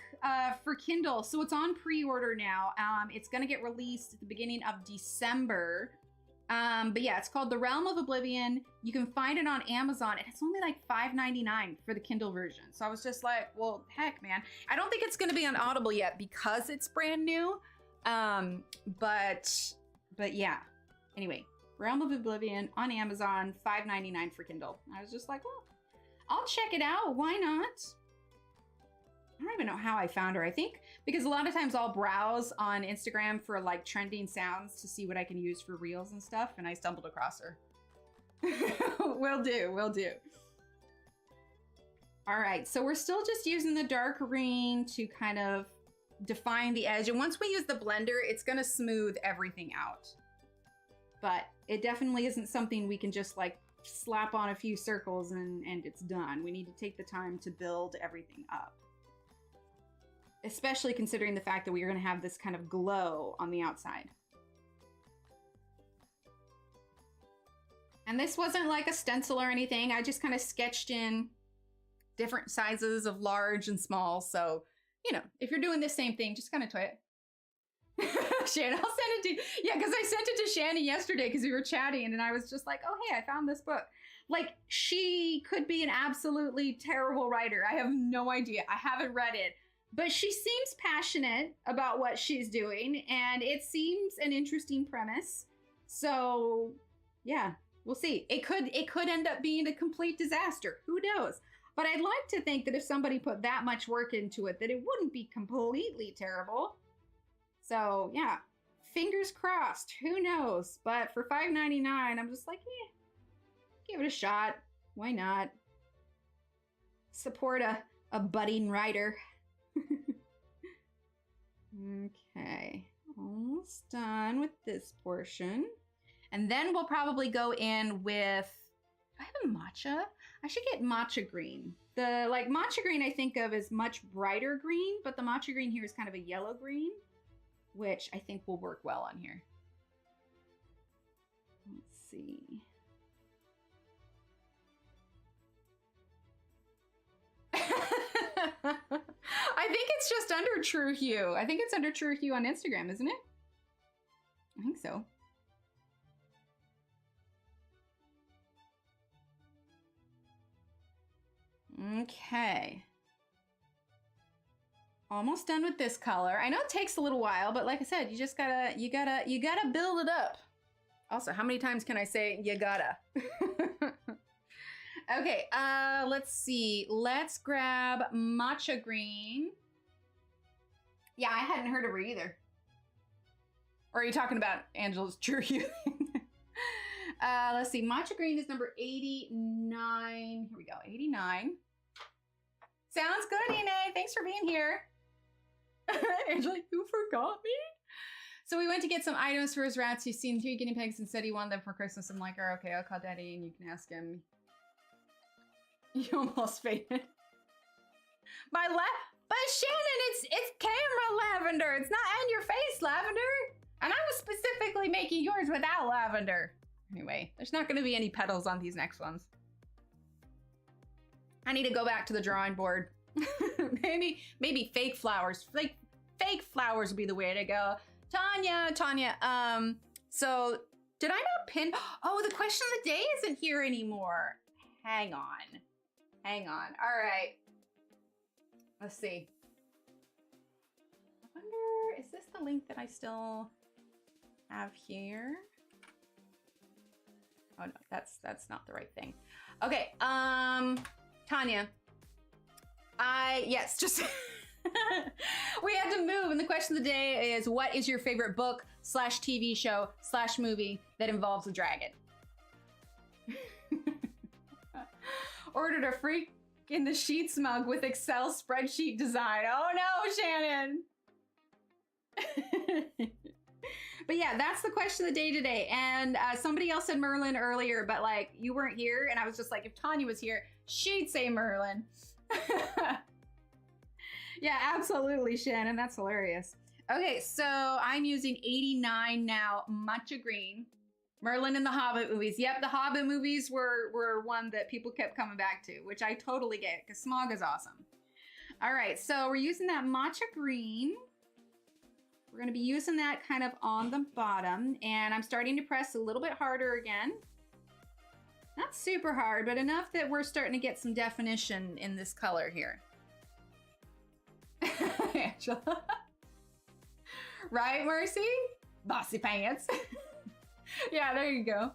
for Kindle, so it's on pre-order now. It's gonna get released at the beginning of December. But yeah, it's called The Realm of Oblivion. You can find it on Amazon, and it's only like $5.99 for the Kindle version. So I was just like, well, heck, man. I don't think it's gonna be on Audible yet because it's brand new. But yeah. Anyway, Realm of Oblivion on Amazon, $5.99 for Kindle. I was just like, well, I'll check it out. Why not? I don't even know how I found her. I think because a lot of times I'll browse on Instagram for like trending sounds to see what I can use for reels and stuff, and I stumbled across her. Will do, will do. All right, so we're still just using the dark green to kind of define the edge. And once we use the blender, it's gonna smooth everything out. But it definitely isn't something we can just like slap on a few circles and it's done. We need to take the time to build everything up. Especially considering the fact that we are going to have this kind of glow on the outside. And this wasn't like a stencil or anything. I just kind of sketched in different sizes of large and small. So, you know, if you're doing the same thing, just kind of toy it. Shannon, I'll send it to you. Yeah, because I sent it to Shannon yesterday because we were chatting and I was just like, oh, hey, I found this book. Like, she could be an absolutely terrible writer. I have no idea. I haven't read it. But she seems passionate about what she's doing, and it seems an interesting premise. So, yeah, we'll see. It could end up being a complete disaster. Who knows? But I'd like to think that if somebody put that much work into it, that it wouldn't be completely terrible. So, yeah, fingers crossed. Who knows? But for $5.99, I'm just like, give it a shot. Why not? Support a budding writer. Okay, almost done with this portion. And then we'll probably go in with, do I have a matcha? I should get matcha green. The like matcha green I think of is much brighter green, but the matcha green here is kind of a yellow green, which I think will work well on here. Let's see. it's just under True Hue. I think it's under True Hue on Instagram, isn't it? I think so. Okay. Almost done with this color. I know it takes a little while, but like I said, you just gotta build it up. Also, how many times can I say you gotta? Okay, let's see. Let's grab Matcha Green. Yeah, I hadn't heard of her either. Or are you talking about Angela's True Hue? Let's see. Matcha Green is number 89. Here we go. 89. Sounds good, Renae. Thanks for being here. Angela, you forgot me? So we went to get some items for his rats. He's seen 3 guinea pigs and said he wanted them for Christmas. I'm like, oh, okay, I'll call Daddy and you can ask him. You almost fainted. But Shannon, it's camera lavender. It's not on your face lavender. And I was specifically making yours without lavender. Anyway, there's not going to be any petals on these next ones. I need to go back to the drawing board. maybe fake flowers. Fake flowers would be the way to go. Tanya. So did I not pin? Oh, the question of the day isn't here anymore. Hang on. All right. Let's see. I wonder, is this the link that I still have here? Oh no, that's not the right thing. Okay, Tanya. Yes, just we had to move, and the question of the day is, what is your favorite book / TV show / movie that involves a dragon? Ordered a freak in the sheets mug with Excel spreadsheet design. Oh no, Shannon. But yeah, that's the question of the day today. And somebody else said Merlin earlier, but like you weren't here, and I was just like, if Tanya was here, she'd say Merlin. Yeah, absolutely, Shannon. That's hilarious. Okay, so I'm using 89 now, Matcha Green. Merlin in the Hobbit movies. Yep, the Hobbit movies were one that people kept coming back to, which I totally get, because Smog is awesome. All right, so we're using that Matcha Green. We're going to be using that kind of on the bottom, and I'm starting to press a little bit harder again. Not super hard, but enough that we're starting to get some definition in this color here. Angela. Right, Mercy? Bossy pants. Yeah, there you go.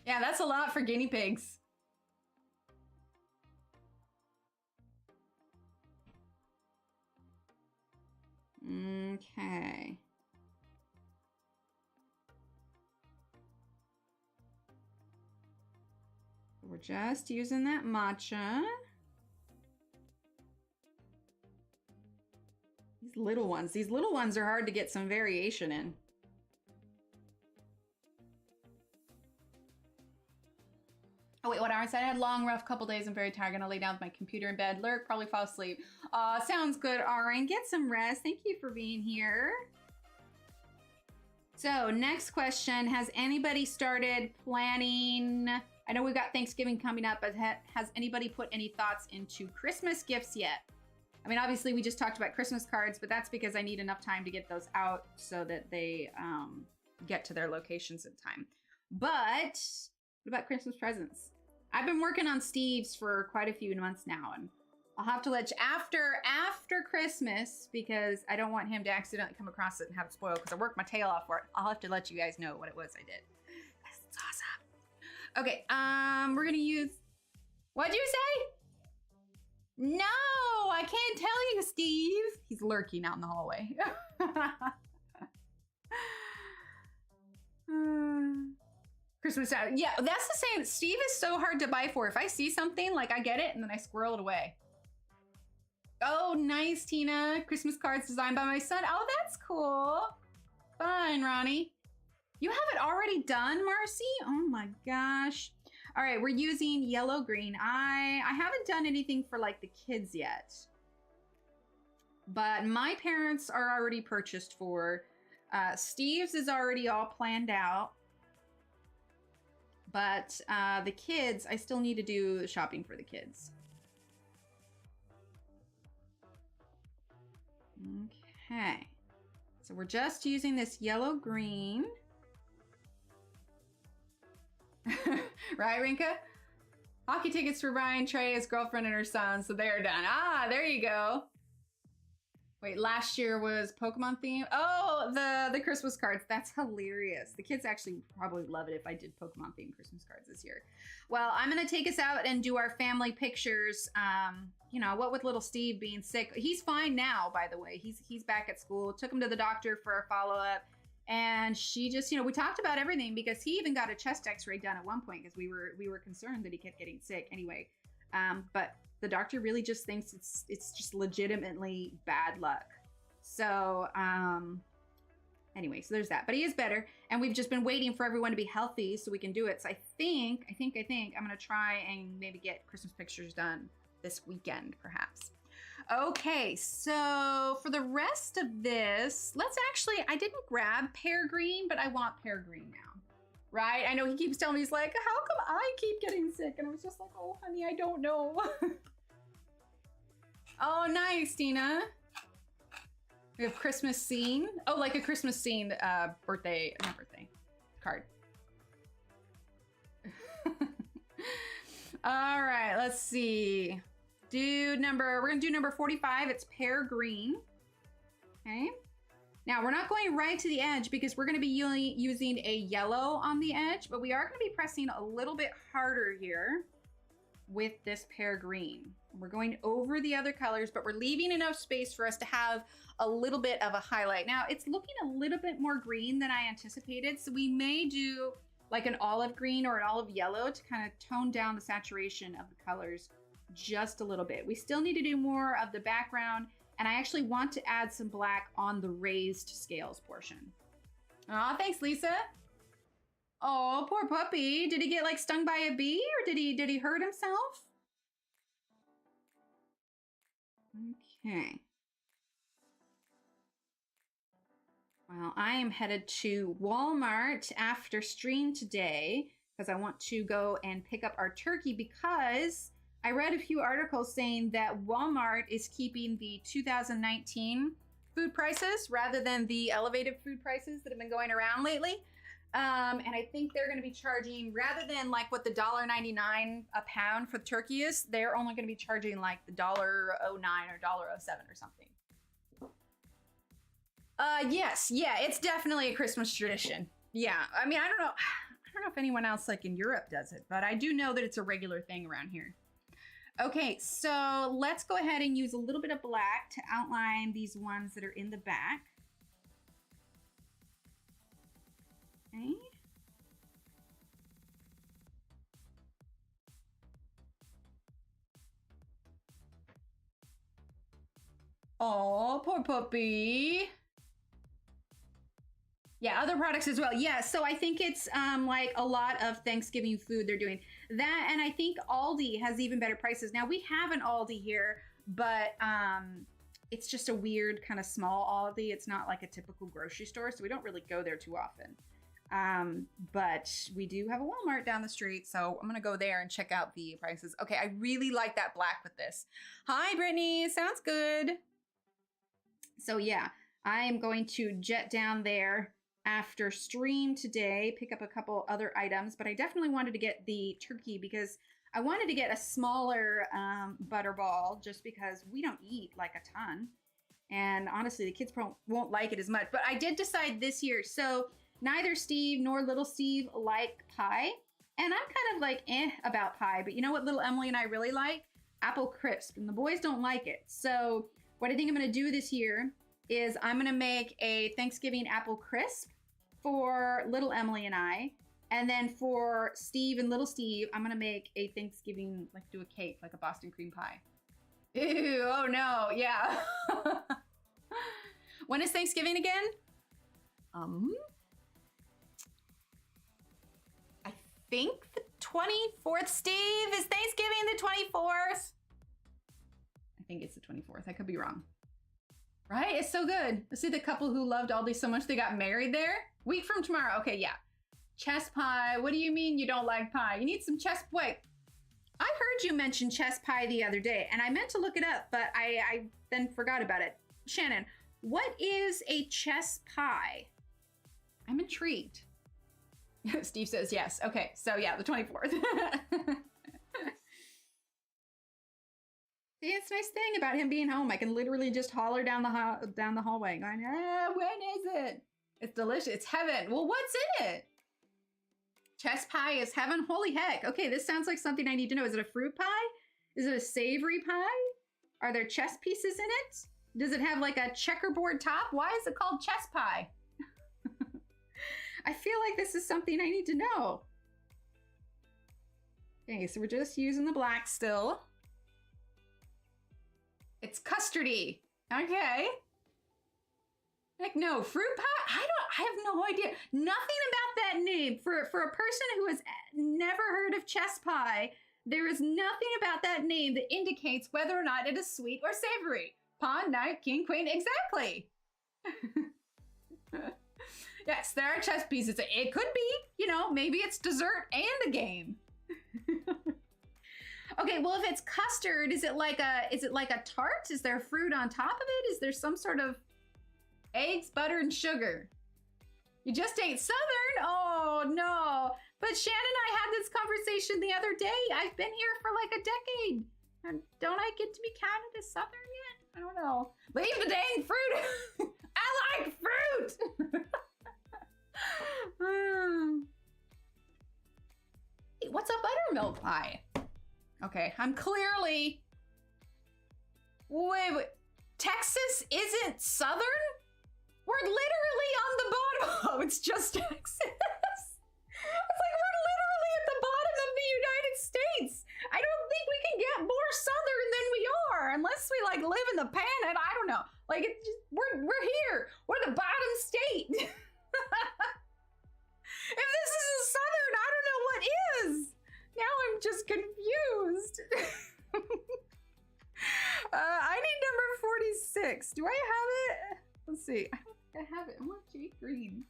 Yeah, that's a lot for guinea pigs. Okay. We're just using that matcha. These little ones are hard to get some variation in. Oh wait, what I said, I had a long, rough couple days. I'm very tired. Gonna lay down with my computer in bed. Lurk, probably fall asleep. Sounds good, Rn. Get some rest. Thank you for being here. So next question, has anybody started planning? I know we've got Thanksgiving coming up, but has anybody put any thoughts into Christmas gifts yet? I mean, obviously we just talked about Christmas cards, but that's because I need enough time to get those out so that they get to their locations in time. But what about Christmas presents? I've been working on Steve's for quite a few months now, and I'll have to let you after Christmas, because I don't want him to accidentally come across it and have it spoiled, because I worked my tail off for it. I'll have to let you guys know what it was I did. That's awesome. Okay, we're gonna use, what'd you say? No, I can't tell you, Steve. He's lurking out in the hallway. Christmas time. Yeah, that's the same. Steve is so hard to buy for. If I see something, like I get it and then I squirrel it away. Oh, nice, Tina. Christmas cards designed by my son. Oh, that's cool. Fine, Ronnie. You have it already done, Marcy? Oh my gosh. All right, we're using yellow green. I haven't done anything for like the kids yet, but my parents are already purchased for. Steve's is already all planned out, but the kids, I still need to do the shopping for the kids. Okay. So we're just using this yellow green. Right, Rinka? Hockey tickets for Ryan, Trey, his girlfriend, and her son, so they're done. Ah, there you go. Wait, last year was Pokemon theme? Oh, the Christmas cards. That's hilarious. The kids actually probably love it if I did Pokemon themed Christmas cards this year. Well, I'm gonna take us out and do our family pictures. You know, what with little Steve being sick. He's fine now, by the way. He's back at school. Took him to the doctor for a follow-up. And she just, you know, we talked about everything because he even got a chest x-ray done at one point because we were concerned that he kept getting sick anyway. But the doctor really just thinks it's just legitimately bad luck. So anyway, so there's that. But he is better, and we've just been waiting for everyone to be healthy so we can do it. So I think I'm gonna try and maybe get Christmas pictures done this weekend, perhaps. Okay, so for the rest of this, let's actually, I didn't grab pear green, but I want pear green now, right? I know he keeps telling me, he's like, how come I keep getting sick? And I was just like, oh, honey, I don't know. Oh, nice, Tina. We have Christmas scene. Oh, like a Christmas scene birthday, not birthday, card. All right, let's see. We're gonna do number 45. It's pear green. Okay. Now we're not going right to the edge because we're gonna be using a yellow on the edge, but we are gonna be pressing a little bit harder here with this pear green. We're going over the other colors, but we're leaving enough space for us to have a little bit of a highlight. Now it's looking a little bit more green than I anticipated, so we may do like an olive green or an olive yellow to kind of tone down the saturation of the colors just a little bit. We still need to do more of the background, and I actually want to add some black on the raised scales portion. Aw, thanks, Lisa. Oh, poor puppy. Did he get like stung by a bee, or did he hurt himself? Okay. Well, I am headed to Walmart after stream today because I want to go and pick up our turkey, because I read a few articles saying that Walmart is keeping the 2019 food prices rather than the elevated food prices that have been going around lately. And I think they're going to be charging, rather than like what the $1.99 a pound for the turkey is, they're only going to be charging like the $1.09 or $1.07 or something. Yes, yeah, it's definitely a Christmas tradition. Yeah, I mean, I don't know if anyone else like in Europe does it, but I do know that it's a regular thing around here. Okay, so let's go ahead and use a little bit of black to outline these ones that are in the back. Okay. Oh, poor puppy. Yeah, other products as well. Yeah, so I think it's like a lot of Thanksgiving food they're doing. That, and I think Aldi has even better prices. Now, we have an Aldi here, but it's just a weird kind of small Aldi. It's not like a typical grocery store, so we don't really go there too often. But we do have a Walmart down the street, so I'm gonna go there and check out the prices. Okay, I really like that black with this. Hi, Brittany, sounds good. So yeah, I am going to jet down there after stream today, pick up a couple other items, but I definitely wanted to get the turkey because I wanted to get a smaller butterball just because we don't eat like a ton. And honestly, the kids won't like it as much, but I did decide this year. So neither Steve nor little Steve like pie. And I'm kind of like about pie, but you know what little Emily and I really like? Apple crisp, and the boys don't like it. So what I think I'm gonna do this year is I'm gonna make a Thanksgiving apple crisp for little Emily and I. And then for Steve and little Steve, I'm gonna make a Thanksgiving, like do a cake, like a Boston cream pie. Ew, oh no, yeah. When is Thanksgiving again? I think the 24th, Steve. Is Thanksgiving the 24th? I think it's the 24th. I could be wrong. Right? It's so good. I see the couple who loved Aldi so much they got married there. Week from tomorrow. Okay, yeah. Chess pie. What do you mean you don't like pie? You need some chess. Wait. I heard you mention chess pie the other day, and I meant to look it up, but I then forgot about it. Shannon, what is a chess pie? I'm intrigued. Steve says yes. Okay, so yeah, the 24th. See, it's a nice thing about him being home. I can literally just holler down the hallway going, when is it? It's delicious. It's heaven. Well, what's in it? Chess pie is heaven? Holy heck. Okay, this sounds like something I need to know. Is it a fruit pie? Is it a savory pie? Are there chess pieces in it? Does it have like a checkerboard top? Why is it called chess pie? I feel like this is something I need to know. Okay, so we're just using the black still. It's custardy. Okay. Like, no, fruit pie? I have no idea. Nothing about that name. For a person who has never heard of chess pie, there is nothing about that name that indicates whether or not it is sweet or savory. Pawn, knight, king, queen, exactly. Yes, there are chess pieces. It could be, you know, maybe it's dessert and a game. Okay, well, if it's custard, is it like a tart? Is there fruit on top of it? Is there some sort of eggs, butter, and sugar? You just ain't Southern? Oh, no. But Shannon and I had this conversation the other day. I've been here for like a decade. And don't I get to be counted as Southern yet? I don't know. Leave the dang fruit. I like fruit. What's a buttermilk pie? Okay, I'm clearly... Wait. Texas isn't Southern? We're literally on the bottom. Oh, it's just Texas. It's like we're literally at the bottom of the United States. I don't think we can get more Southern than we are, unless we like live in the Panhandle. I don't know. Like it's just, we're here. We're the bottom state. If this isn't Southern, I don't know what is. Now I'm just confused. I need number 46. Do I have it? Let's see. I don't think I have it. I want jade green.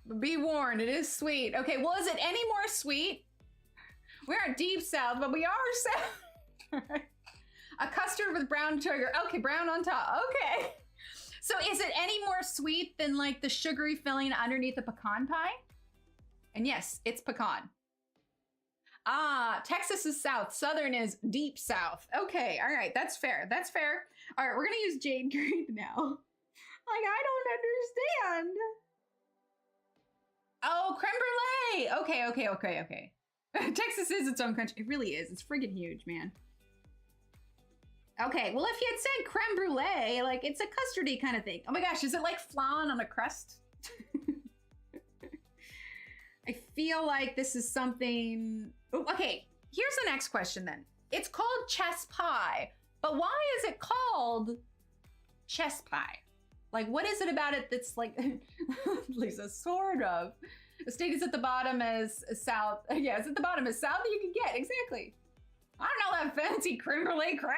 But be warned, it is sweet. Okay, well, is it any more sweet? We aren't deep south, but we are south. A custard with brown sugar. Okay, brown on top. Okay. So is it any more sweet than like the sugary filling underneath the pecan pie? And yes, it's pecan. Ah, Texas is south. Southern is deep south. Okay, all right, that's fair. That's fair. All right, we're gonna use jade green now. Like, I don't understand. Oh, creme brulee. Okay. Texas is its own country. It really is. It's friggin' huge, man. Okay, well, if you had said creme brulee, like, it's a custardy kind of thing. Oh my gosh, is it like flan on a crust? I feel like this is something... Okay, here's the next question then. It's called chess pie, but why is it called chess pie? Like, what is it about it that's like... Lisa, sort of. The state is at the bottom as south. Yeah, it's at the bottom as south that you can get, exactly. I don't know that fancy creme brulee crap.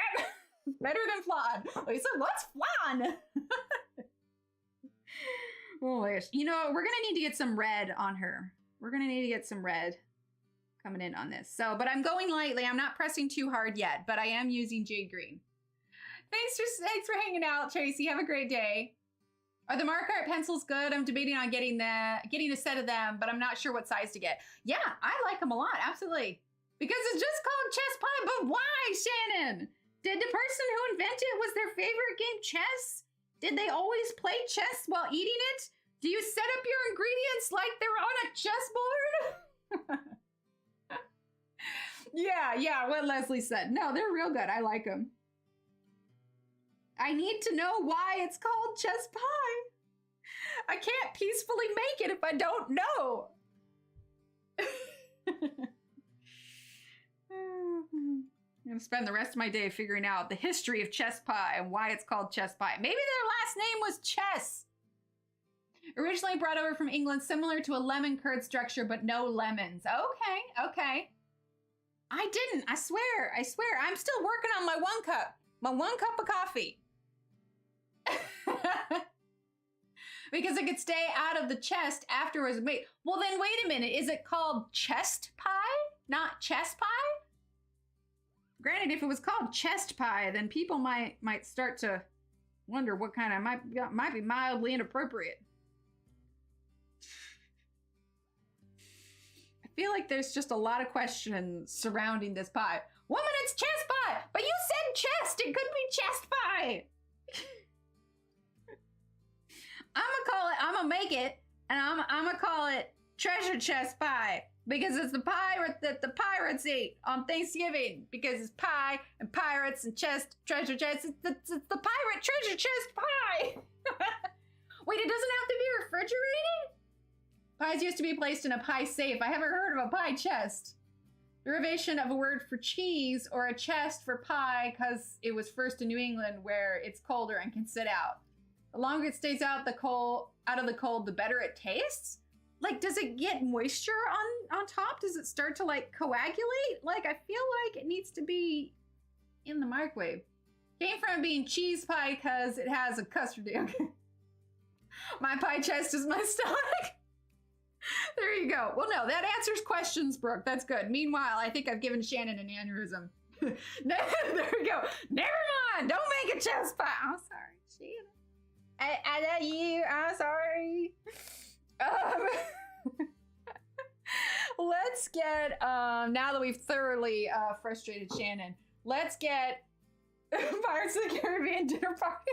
Better than flan. Lisa, what's flan? Oh my gosh. You know, we're gonna need to get some red on her. We're gonna need to get some red coming in on this. So, but I'm going lightly. I'm not pressing too hard yet, but I am using jade green. Thanks for hanging out, Tracy. Have a great day. Are the Markart pencils good? I'm debating on getting a set of them, but I'm not sure what size to get. Yeah, I like them a lot, absolutely. Because it's just called chess pie, but why, Shannon? Did the person who invented it, was their favorite game chess? Did they always play chess while eating it? Do you set up your ingredients like they're on a chessboard? Yeah, what Leslie said. No, they're real good. I like them. I need to know why it's called chess pie. I can't peacefully make it if I don't know. I'm gonna spend the rest of my day figuring out the history of chess pie and why it's called chess pie. Maybe their last name was Chess. Originally brought over from England, similar to a lemon curd structure, but no lemons. Okay. I didn't, I swear. I'm still working on my one cup of coffee. Because it could stay out of the chest afterwards. Wait, well then wait a minute. Is it called chest pie, not chess pie? Granted, if it was called chest pie, then people might start to wonder what kind of might be mildly inappropriate. I feel like there's just a lot of questions surrounding this pie. Woman, it's chest pie! But you said chest! It could be chest pie! I'm gonna make it, and I'm gonna call it treasure chest pie. Because it's the pirate that the pirates eat on Thanksgiving. Because it's pie and pirates and treasure chest. It's the pirate treasure chest pie! Wait, it doesn't have to be refrigerated? Pies used to be placed in a pie safe. I haven't heard of a pie chest. Derivation of a word for cheese or a chest for pie because it was first in New England where it's colder and can sit out. The longer it stays out of the cold, the better it tastes. Like, does it get moisture on top? Does it start to like coagulate? Like, I feel like it needs to be in the microwave. Came from being cheese pie because it has a custard. Okay. My pie chest is my stomach. There you go. Well, no, that answers questions, Brooke. That's good. Meanwhile, I think I've given Shannon an aneurysm. There we go. Never mind. Don't make a chest pie. I'm sorry, Shannon. I love you. I'm sorry. Let's get, now that we've thoroughly frustrated Shannon, let's get Pirates of the Caribbean dinner party.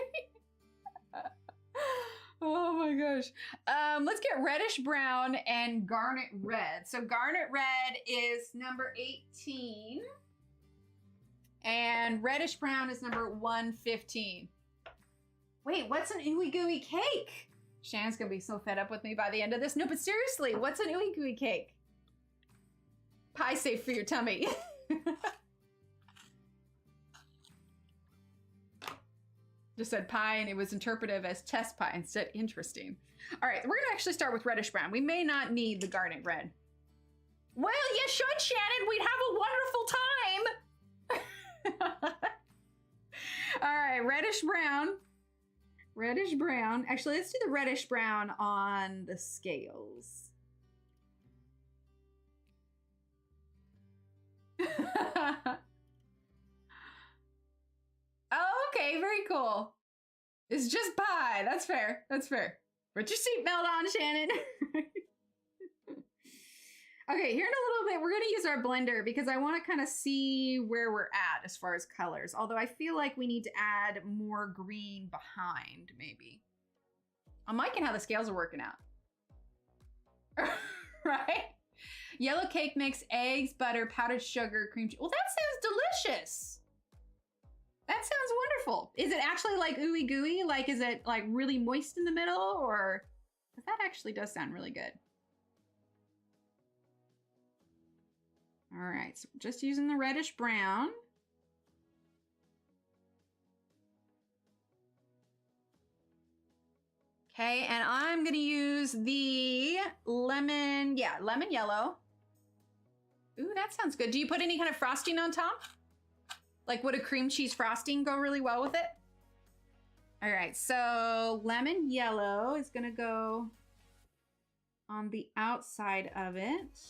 Oh my gosh. Let's get reddish brown and garnet red. So garnet red is number 18 and reddish brown is number 115. Wait, what's an ooey gooey cake? Shannon's gonna be so fed up with me by the end of this. No, but seriously, what's an ooey gooey cake? Pie safe for your tummy. Just said pie and it was interpretive as chest pie instead. Interesting. All right, we're gonna actually start with reddish brown. We may not need the garnet red. Well, you should, Shannon. We'd have a wonderful time. All right, reddish brown. Reddish brown. Actually, let's do the reddish brown on the scales. Oh, okay, very cool. It's just pie. That's fair. That's fair. Put your seatbelt on, Shannon. Okay, here in a little bit, we're going to use our blender because I want to kind of see where we're at as far as colors. Although I feel like we need to add more green behind, maybe. I'm liking how the scales are working out. Right? Yellow cake mix, eggs, butter, powdered sugar, cream cheese. Well, that sounds delicious. That sounds wonderful. Is it actually like ooey gooey? Like, is it like really moist in the middle or? That actually does sound really good. All right, so just using the reddish brown. Okay, and I'm gonna use the lemon, lemon yellow. Ooh, that sounds good. Do you put any kind of frosting on top? Like, would a cream cheese frosting go really well with it? All right, so lemon yellow is gonna go on the outside of it.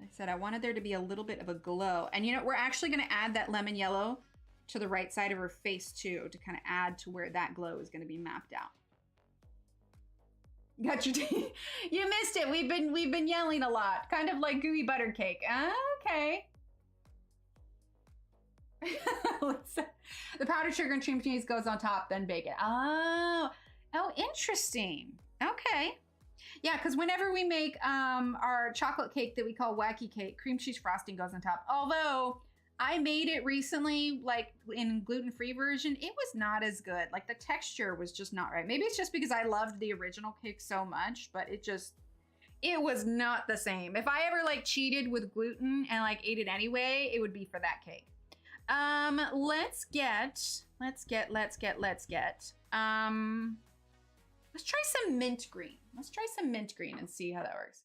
I said I wanted there to be a little bit of a glow. And you know, we're actually gonna add that lemon yellow to the right side of her face too, to kind of add to where that glow is gonna be mapped out. Got your teeth. You missed it. We've been yelling a lot. Kind of like gooey butter cake. Okay. The powdered sugar and cream cheese goes on top, then bake it. Oh, interesting. Okay. Yeah, because whenever we make our chocolate cake that we call wacky cake, cream cheese frosting goes on top. Although I made it recently, like in gluten-free version, it was not as good. Like the texture was just not right. Maybe it's just because I loved the original cake so much, but it was not the same. If I ever like cheated with gluten and like ate it anyway, it would be for that cake. Let's try some mint green. Let's try some mint green and see how that works.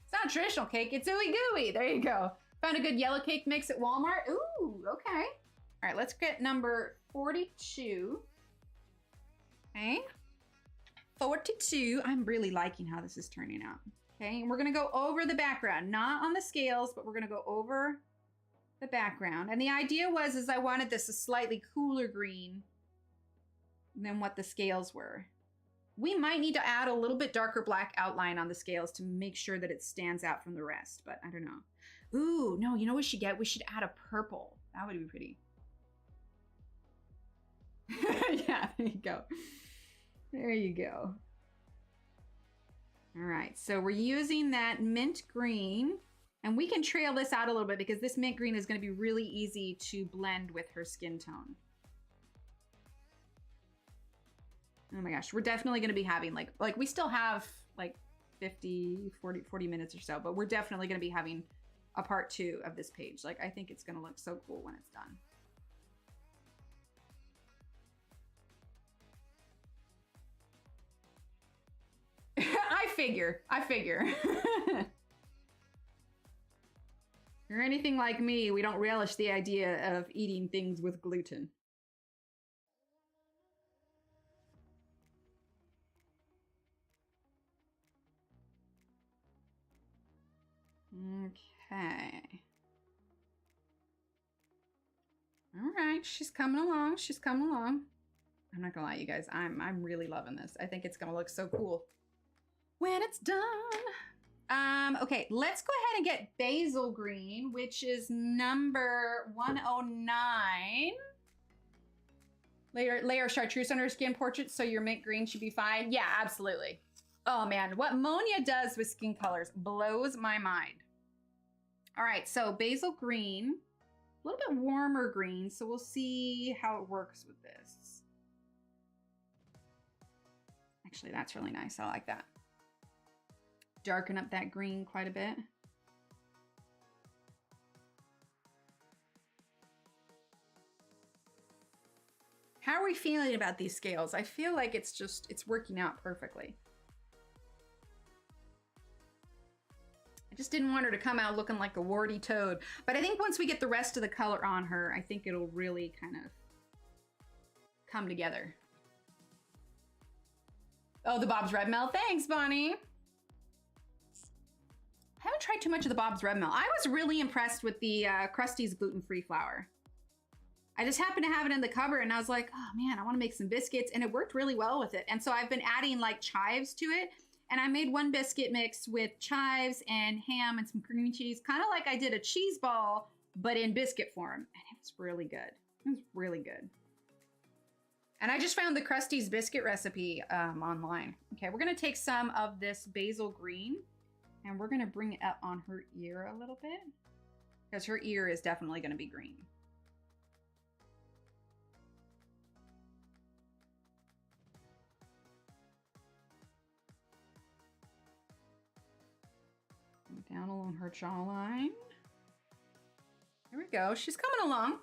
It's not a traditional cake, it's ooey gooey. There you go. Found a good yellow cake mix at Walmart. Ooh, okay. All right, let's get number 42. Okay. 42. I'm really liking how this is turning out. Okay, and we're gonna go over the background, not on the scales, but we're gonna go over the background. And the idea is I wanted this a slightly cooler green than what the scales were. We might need to add a little bit darker black outline on the scales to make sure that it stands out from the rest, but I don't know. Ooh, no, you know what we should get? We should add a purple. That would be pretty. Yeah, there you go. There you go. All right, so we're using that mint green, and we can trail this out a little bit because this mint green is going to be really easy to blend with her skin tone. Oh my gosh, we're definitely going to be having like we still have like 40 minutes or so, but we're definitely going to be having a part 2 of this page. Like, I think it's going to look so cool when it's done. I figure. If you're anything like me, we don't relish the idea of eating things with gluten. Okay. All right, she's coming along. She's coming along. I'm not gonna lie, you guys. I'm really loving this. I think it's gonna look so cool when it's done. Okay, let's go ahead and get basil green, which is number 109. Layer chartreuse on her skin portrait, so your mint green should be fine. Yeah, absolutely. Oh man, what Monia does with skin colors blows my mind. All right, so basil green, a little bit warmer green, so we'll see how it works with this. Actually, that's really nice. I like that. Darken up that green quite a bit. How are we feeling about these scales? I feel like it's working out perfectly. I just didn't want her to come out looking like a warty toad. But I think once we get the rest of the color on her, I think it'll really kind of come together. Oh, the Bob's Red Mill. Thanks, Bonnie. I haven't tried too much of the Bob's Red Mill. I was really impressed with the Krusty's gluten-free flour. I just happened to have it in the cupboard and I was like, oh man, I want to make some biscuits, and it worked really well with it. And so I've been adding like chives to it, and I made one biscuit mix with chives and ham and some cream cheese, kind of like I did a cheese ball, but in biscuit form. And it was really good. It was really good. And I just found the Krusty's biscuit recipe online. Okay, we're gonna take some of this basil green and we're gonna bring it up on her ear a little bit, because her ear is definitely gonna be green. Down along her jawline. There we go. She's coming along.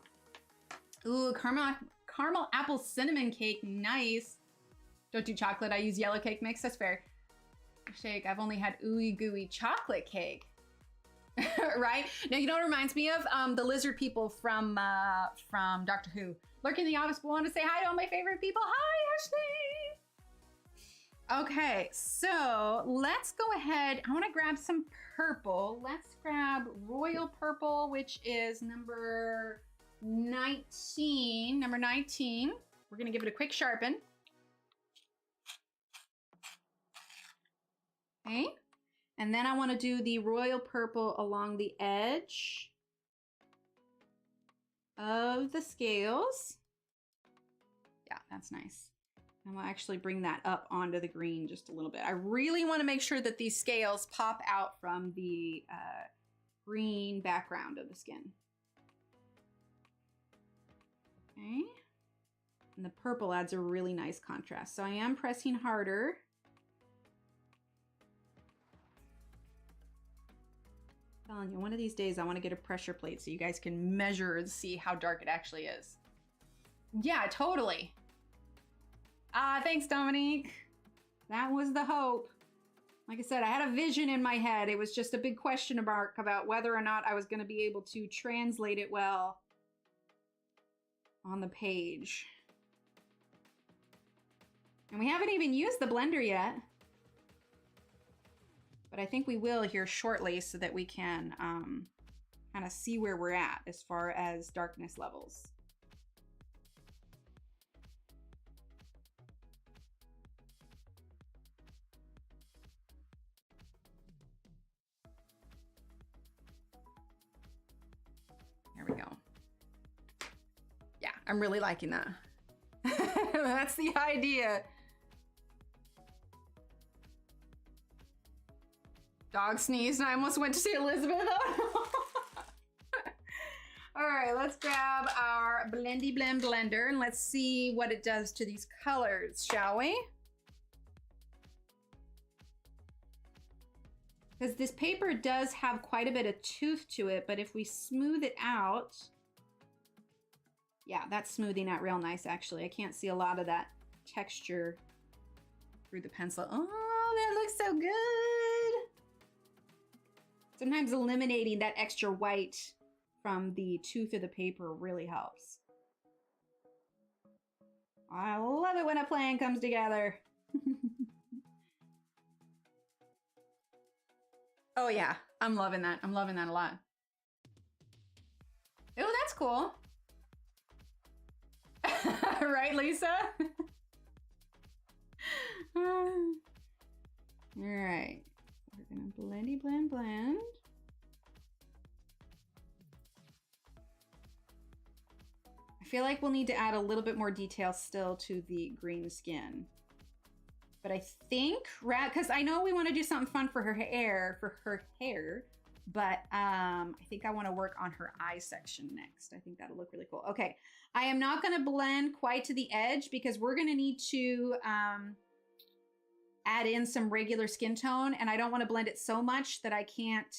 Ooh, caramel apple cinnamon cake. Nice. Don't do chocolate. I use yellow cake mix. That's fair. Shake. I've only had ooey gooey chocolate cake. Right? Now, you know what it reminds me of? The lizard people from Doctor Who. Lurking in the office, but want to say hi to all my favorite people. Hi, Ashley. Okay, so let's go ahead. I want to grab some purple. Let's grab royal purple, which is number 19. Number 19. We're going to give it a quick sharpen. Okay. And then I want to do the royal purple along the edge of the scales. Yeah, that's nice. And we'll actually bring that up onto the green just a little bit. I really want to make sure that these scales pop out from the green background of the skin. Okay. And the purple adds a really nice contrast. So I am pressing harder. I'm telling you, one of these days I want to get a pressure plate so you guys can measure and see how dark it actually is. Yeah, totally. Thanks, Dominique. That was the hope. Like I said, I had a vision in my head. It was just a big question mark about whether or not I was going to be able to translate it well on the page. And we haven't even used the blender yet. But I think we will here shortly so that we can kind of see where we're at as far as darkness levels. There we go. Yeah, I'm really liking that. That's the idea. Dog sneezed and I almost went to see Elizabeth. All right, let's grab our Blendy Blend blender and let's see what it does to these colors, shall we? Because this paper does have quite a bit of tooth to it, but if we smooth it out, yeah, that's smoothing out real nice, actually. I can't see a lot of that texture through the pencil. Oh, that looks so good. Sometimes eliminating that extra white from the tooth of the paper really helps. I love it when a plan comes together. Oh yeah, I'm loving that. I'm loving that a lot. Oh, that's cool. Right, Lisa? All right, we're gonna blendy blend blend. I feel like we'll need to add a little bit more detail still to the green skin. But I think, because I know we want to do something fun for her hair, but I think I want to work on her eye section next. I think that'll look really cool. Okay, I am not going to blend quite to the edge because we're going to need to add in some regular skin tone, and I don't want to blend it so much that I can't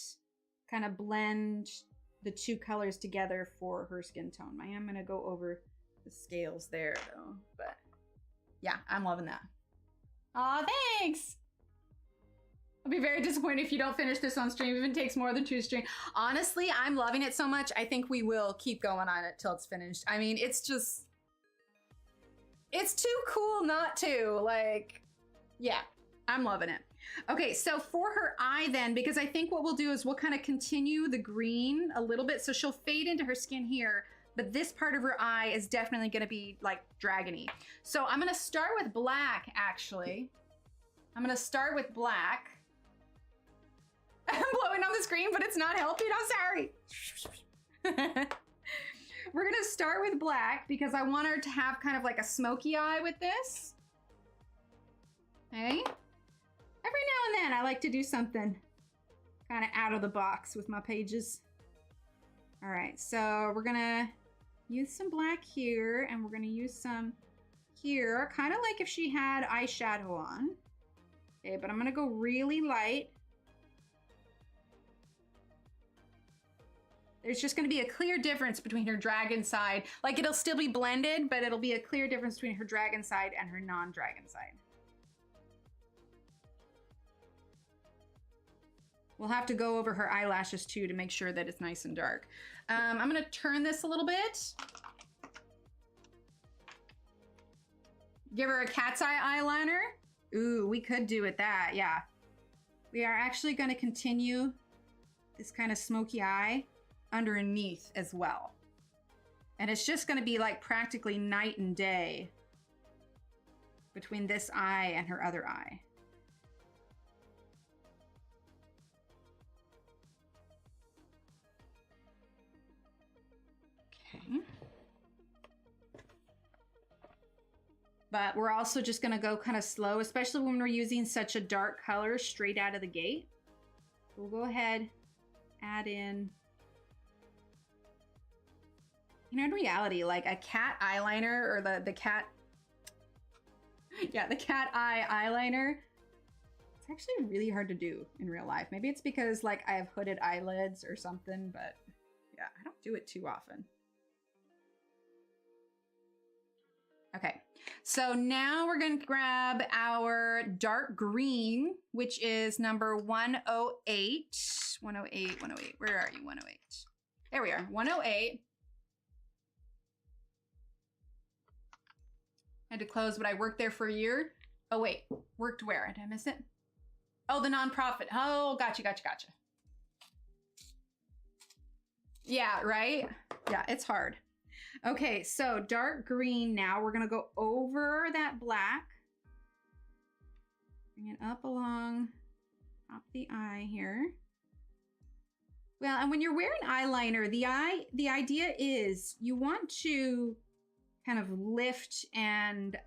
kind of blend the two colors together for her skin tone. I am going to go over the scales there though, but yeah, I'm loving that. Aw, thanks! I'll be very disappointed if you don't finish this on stream, even takes more than 2 streams. Honestly, I'm loving it so much, I think we will keep going on it till it's finished. I mean, it's just... it's too cool not to. Like, yeah, I'm loving it. Okay, so for her eye then, because I think what we'll do is we'll kind of continue the green a little bit, so she'll fade into her skin here, but this part of her eye is definitely gonna be like dragony. So I'm gonna start with black, actually. I'm gonna start with black. I'm blowing on the screen, but it's not helping, I'm sorry. We're gonna start with black because I want her to have kind of like a smoky eye with this. Okay. Every now and then I like to do something kind of out of the box with my pages. All right, so we're gonna use some black here and we're gonna use some here, kind of like if she had eyeshadow on. Okay, but I'm gonna go really light. There's just gonna be a clear difference between her dragon side. Like it'll still be blended, but it'll be a clear difference between her dragon side and her non-dragon side. We'll have to go over her eyelashes too to make sure that it's nice and dark. I'm gonna turn this a little bit. Give her a cat's eye eyeliner. Ooh, we could do it that, yeah. We are actually gonna continue this kind of smoky eye underneath as well. And it's just gonna be like practically night and day between this eye and her other eye. But we're also just gonna go kind of slow, especially when we're using such a dark color straight out of the gate. We'll go ahead, add in, you know, in reality, like a cat eyeliner or the cat, yeah, the cat eye eyeliner. It's actually really hard to do in real life. Maybe it's because like I have hooded eyelids or something, but yeah, I don't do it too often. Okay, so now we're gonna grab our dark green, which is number 108. 108, 108, where are you, 108? There we are, 108. Had to close, but I worked there for a year. Oh wait, worked where? Did I miss it? Oh, the nonprofit. Oh, gotcha. Yeah, right? Yeah, it's hard. Okay, so dark green now. We're going to go over that black. Bring it up along top of the eye here. Well, and when you're wearing eyeliner, the idea is you want to kind of lift and,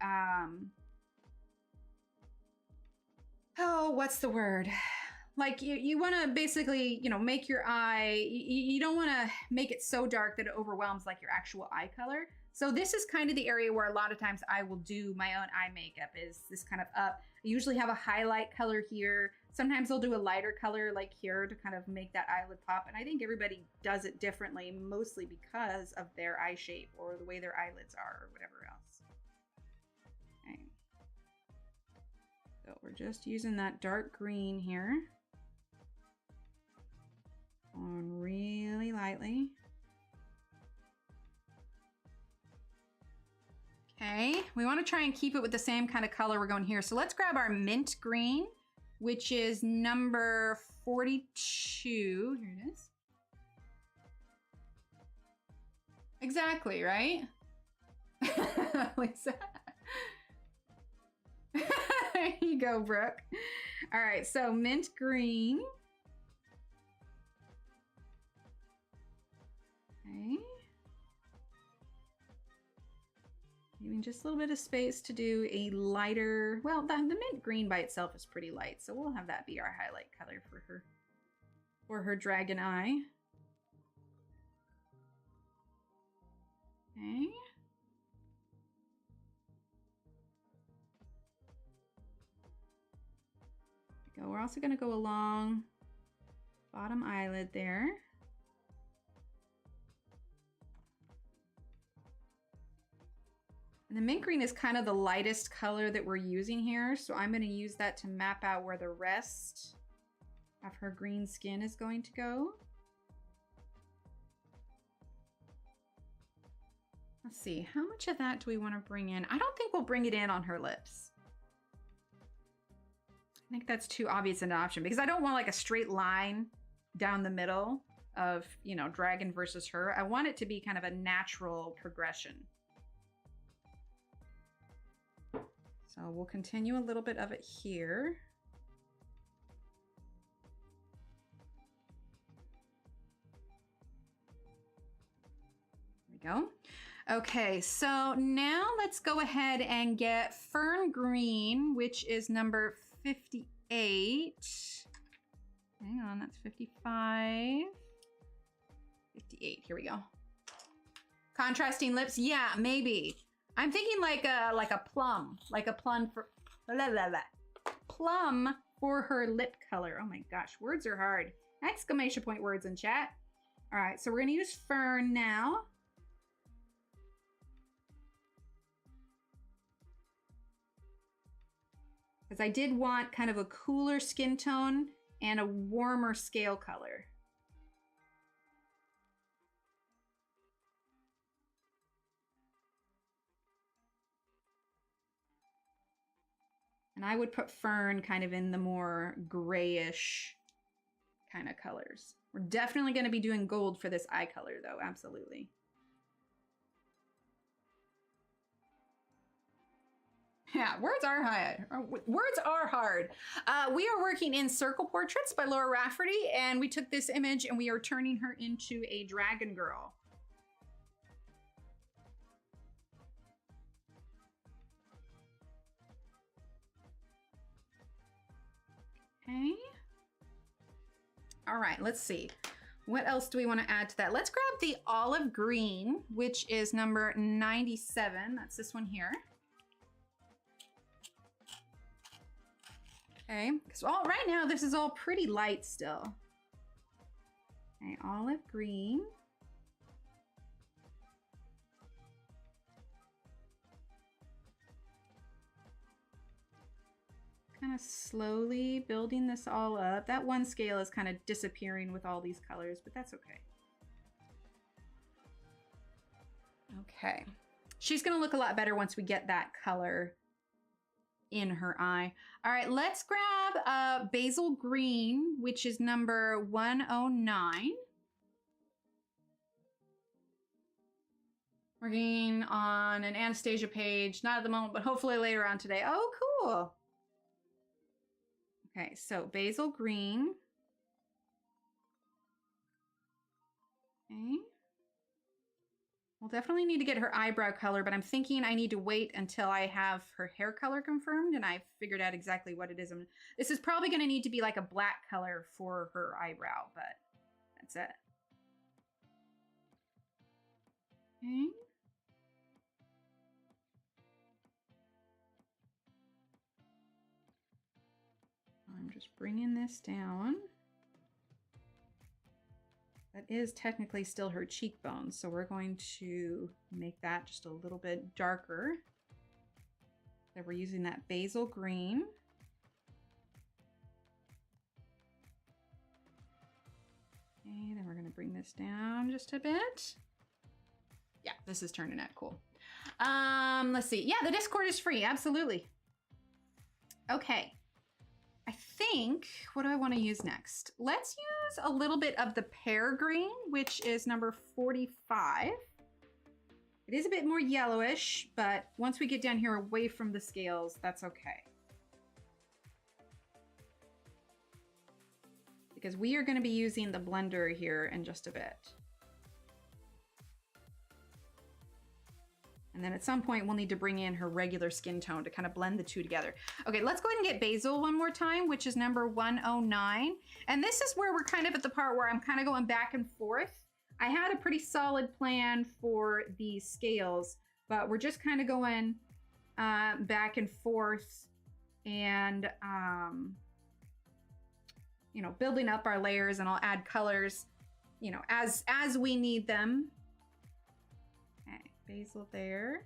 oh, what's the word? Like you want to basically, you know, make your eye, you don't want to make it so dark that it overwhelms like your actual eye color. So this is kind of the area where a lot of times I will do my own eye makeup, is this kind of up. I usually have a highlight color here. Sometimes I'll do a lighter color like here to kind of make that eyelid pop. And I think everybody does it differently, mostly because of their eye shape or the way their eyelids are or whatever else. Okay. So we're just using that dark green here. On really lightly. Okay, we want to try and keep it with the same kind of color we're going here. So let's grab our mint green, which is number 42. Here it is. Exactly, right? Lisa. There you go, Brooke. All right, so mint green. Okay. Leaving just a little bit of space to do a lighter, well, the mint green by itself is pretty light, so we'll have that be our highlight color for her dragon eye. Okay. There we go. We're also going to go along bottom eyelid there. And the mint green is kind of the lightest color that we're using here, so I'm going to use that to map out where the rest of her green skin is going to go. Let's see, how much of that do we want to bring in? I don't think we'll bring it in on her lips. I think that's too obvious an option because I don't want like a straight line down the middle of, you know, dragon versus her. I want it to be kind of a natural progression. So we'll continue a little bit of it here. There we go. Okay, so now let's go ahead and get fern green, which is number 58. Hang on, that's 55. 58, here we go. Contrasting lips, yeah, maybe. I'm thinking like a plum for plum for her lip color. Oh my gosh, words are hard. Exclamation point words in chat. All right, so we're gonna use fern now. Because I did want kind of a cooler skin tone and a warmer scale color. And I would put fern kind of in the more grayish kind of colors. We're definitely going to be doing gold for this eye color though, absolutely. Yeah, words are hard. Words are hard. We are working in Circle Portraits by Laura Rafferty, and we took this image and we are turning her into a dragon girl. Okay. All right, let's see. What else do we want to add to that? Let's grab the olive green, which is number 97. That's this one here. Okay, so right now this is all pretty light still. Okay, olive green. Kind of slowly building this all up. That one scale is kind of disappearing with all these colors, but that's okay. Okay, she's gonna look a lot better once we get that color in her eye. All right, let's grab Basil Green, which is number 109. Working on an Anastasia page, not at the moment, but hopefully later on today. Oh, cool. Okay, so Basil Green. Okay. We'll definitely need to get her eyebrow color, but I'm thinking I need to wait until I have her hair color confirmed and I've figured out exactly what it is. This is probably going to need to be like a black color for her eyebrow, but that's it. Okay. I'm just bringing this down. That is technically still her cheekbones, so we're going to make that just a little bit darker. So we're using that Basil Green. Okay, then we're going to bring this down just a bit. Yeah, this is turning out cool. Let's see. Yeah, the Discord is free. Absolutely. Okay. I think, what do I want to use next? Let's use a little bit of the pear green, which is number 45. It is a bit more yellowish, but once we get down here away from the scales, that's okay. Because we are going to be using the blender here in just a bit. And then at some point, we'll need to bring in her regular skin tone to kind of blend the two together. Okay, let's go ahead and get Basil one more time, which is number 109. And this is where we're kind of at the part where I'm kind of going back and forth. I had a pretty solid plan for the scales, but we're just kind of going back and forth and, you know, building up our layers, and I'll add colors, you know, as we need them. Basil there.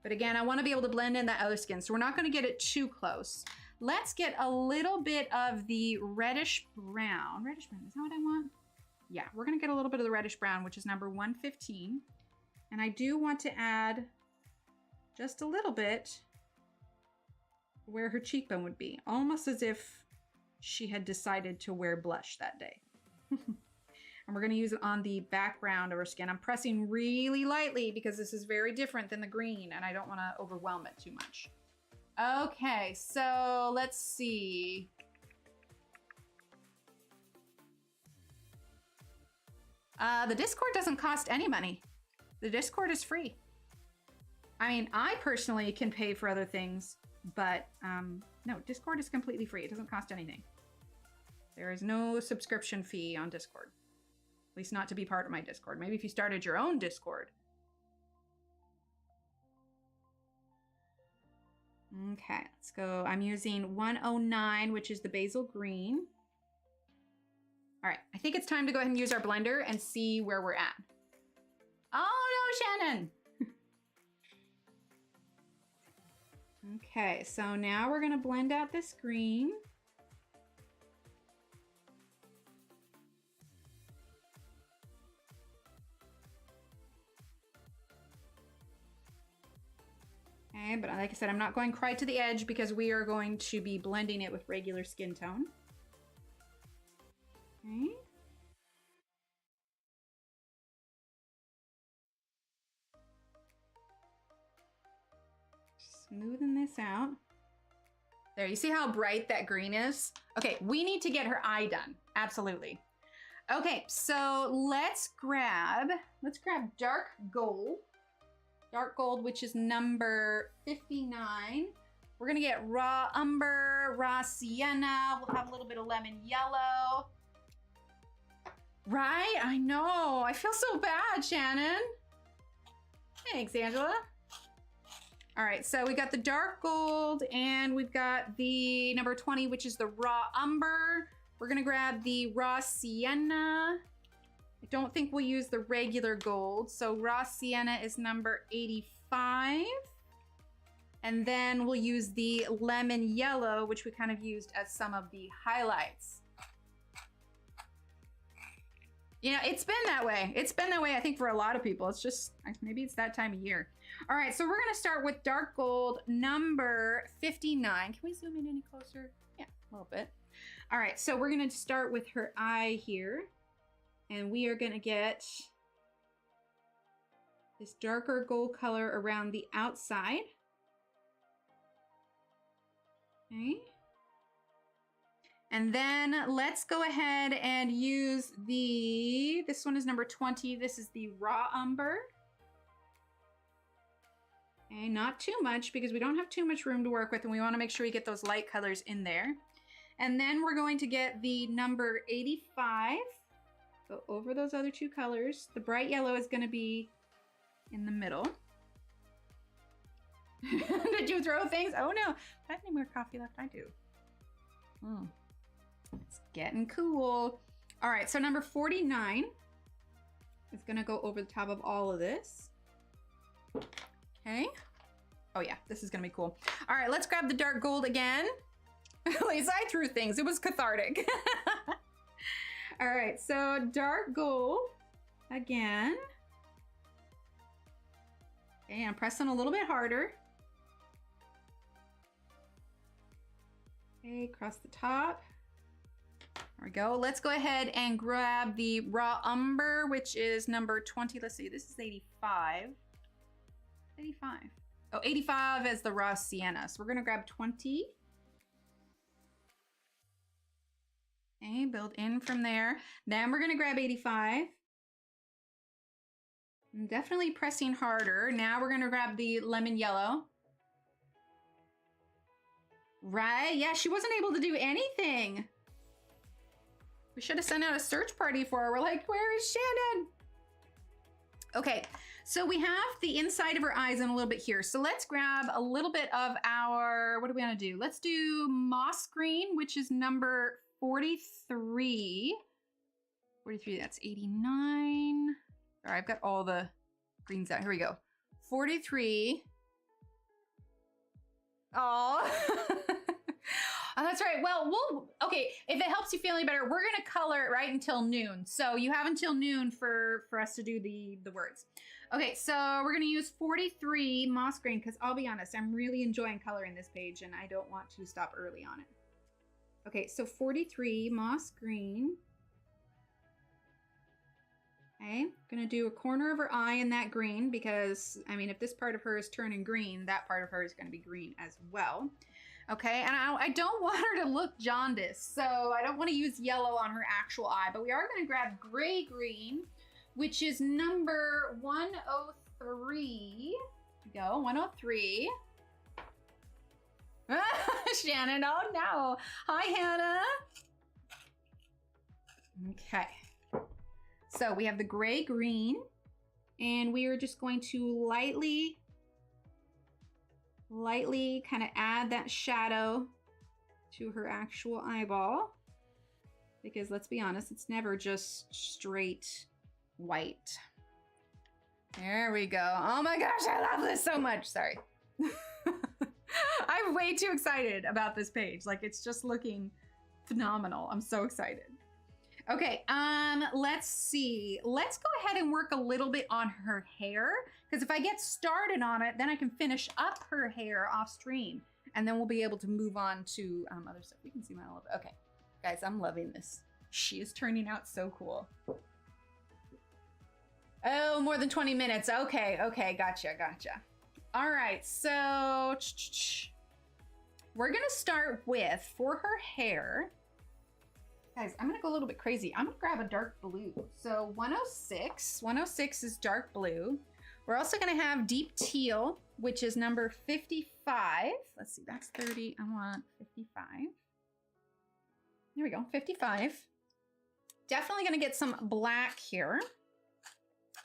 But again, I want to be able to blend in that other skin, so we're not going to get it too close. Let's get a little bit of the reddish brown. Reddish brown, is that what I want? Yeah, we're going to get a little bit of the reddish brown, which is number 115. And I do want to add just a little bit where her cheekbone would be, almost as if she had decided to wear blush that day. And we're going to use it on the background of her skin. I'm pressing really lightly because this is very different than the green and I don't want to overwhelm it too much. Okay, so let's see. The Discord doesn't cost any money. The Discord is free. I mean, I personally can pay for other things, but no, Discord is completely free. It doesn't cost anything. There is no subscription fee on Discord. At least not to be part of my Discord. Maybe if you started your own Discord. Okay, let's go. I'm using 109, which is the Basil Green. All right, I think it's time to go ahead and use our blender and see where we're at. Oh no, Shannon! Okay, so now we're gonna blend out this green. Okay, but like I said, I'm not going quite to the edge because we are going to be blending it with regular skin tone. Okay. Smoothing this out. There, you see how bright that green is? Okay, we need to get her eye done. Absolutely. Okay, so let's grab dark gold. Dark gold, which is number 59. We're gonna get raw umber, raw sienna. We'll have a little bit of lemon yellow. Right? I know. I feel so bad, Shannon. Thanks, Angela. All right, so we got the dark gold and we've got the number 20, which is the raw umber. We're gonna grab the raw sienna. I don't think we'll use the regular gold. So raw sienna is number 85. And then we'll use the lemon yellow, which we kind of used as some of the highlights. You know, it's been that way. It's been that way, I think, for a lot of people. It's just, maybe it's that time of year. All right, so we're gonna start with dark gold number 59. Can we zoom in any closer? Yeah, a little bit. All right, so we're gonna start with her eye here. And we are gonna get this darker gold color around the outside. Okay. And then let's go ahead and use this one is number 20. This is the raw umber. Okay, not too much because we don't have too much room to work with and we want to make sure we get those light colors in there. And then we're going to get the number 85. Go over those other two colors. The bright yellow is going to be in the middle. Did you throw things? Oh no, I have any more coffee left? I do. Oh. It's getting cool. All right, so number 49 is gonna go over the top of all of this. Okay. Oh yeah, this is gonna be cool. All right, let's grab the dark gold again. At least I threw things. It was cathartic. All right, so dark gold again. Okay, I'm pressing a little bit harder. Okay, across the top. There we go. Let's go ahead and grab the raw umber, which is number 20. Let's see, this is 85. 85. Oh, 85 is the raw sienna. So we're gonna grab 20. Okay, build in from there. Then we're gonna grab 85. I'm definitely pressing harder. Now we're gonna grab the lemon yellow. Right, yeah, she wasn't able to do anything. We should have sent out a search party for her. We're like, where is Shannon? Okay, so we have the inside of her eyes and a little bit here. So let's grab a little bit of our, what do we want to do? Let's do moss green, which is number 43. 43, that's 89. All right, I've got all the greens out. Here we go. 43. Oh. Oh, that's right. Well, okay, if it helps you feel any better, we're gonna color it right until noon. So you have until noon for us to do the words. Okay, so we're gonna use 43 moss green because I'll be honest, I'm really enjoying coloring this page and I don't want to stop early on it. Okay, so 43 moss green. Okay, gonna do a corner of her eye in that green because, I mean, if this part of her is turning green, that part of her is gonna be green as well. Okay, and I don't want her to look jaundiced, so I don't want to use yellow on her actual eye, but we are going to grab gray green, which is number 103. Here we go, 103. Shannon, oh no. Hi, Hannah. Okay, so we have the gray green, and we are just going to lightly kind of add that shadow to her actual eyeball, because let's be honest, it's never just straight white. There we go. Oh my gosh, I love this so much. Sorry. I'm way too excited about this page. Like, it's just looking phenomenal. I'm so excited. Okay, let's see. Let's go ahead and work a little bit on her hair, because if I get started on it, then I can finish up her hair off stream, and then we'll be able to move on to other stuff. We can zoom out a little bit. Okay, guys, I'm loving this. She is turning out so cool. Oh, more than 20 minutes. Okay, gotcha. All right, so we're gonna start with, for her hair, guys, I'm gonna go a little bit crazy. I'm gonna grab a dark blue. So 106 is dark blue. We're also gonna have deep teal, which is number 55. Let's see, that's 30, I want 55. There we go, 55. Definitely gonna get some black here.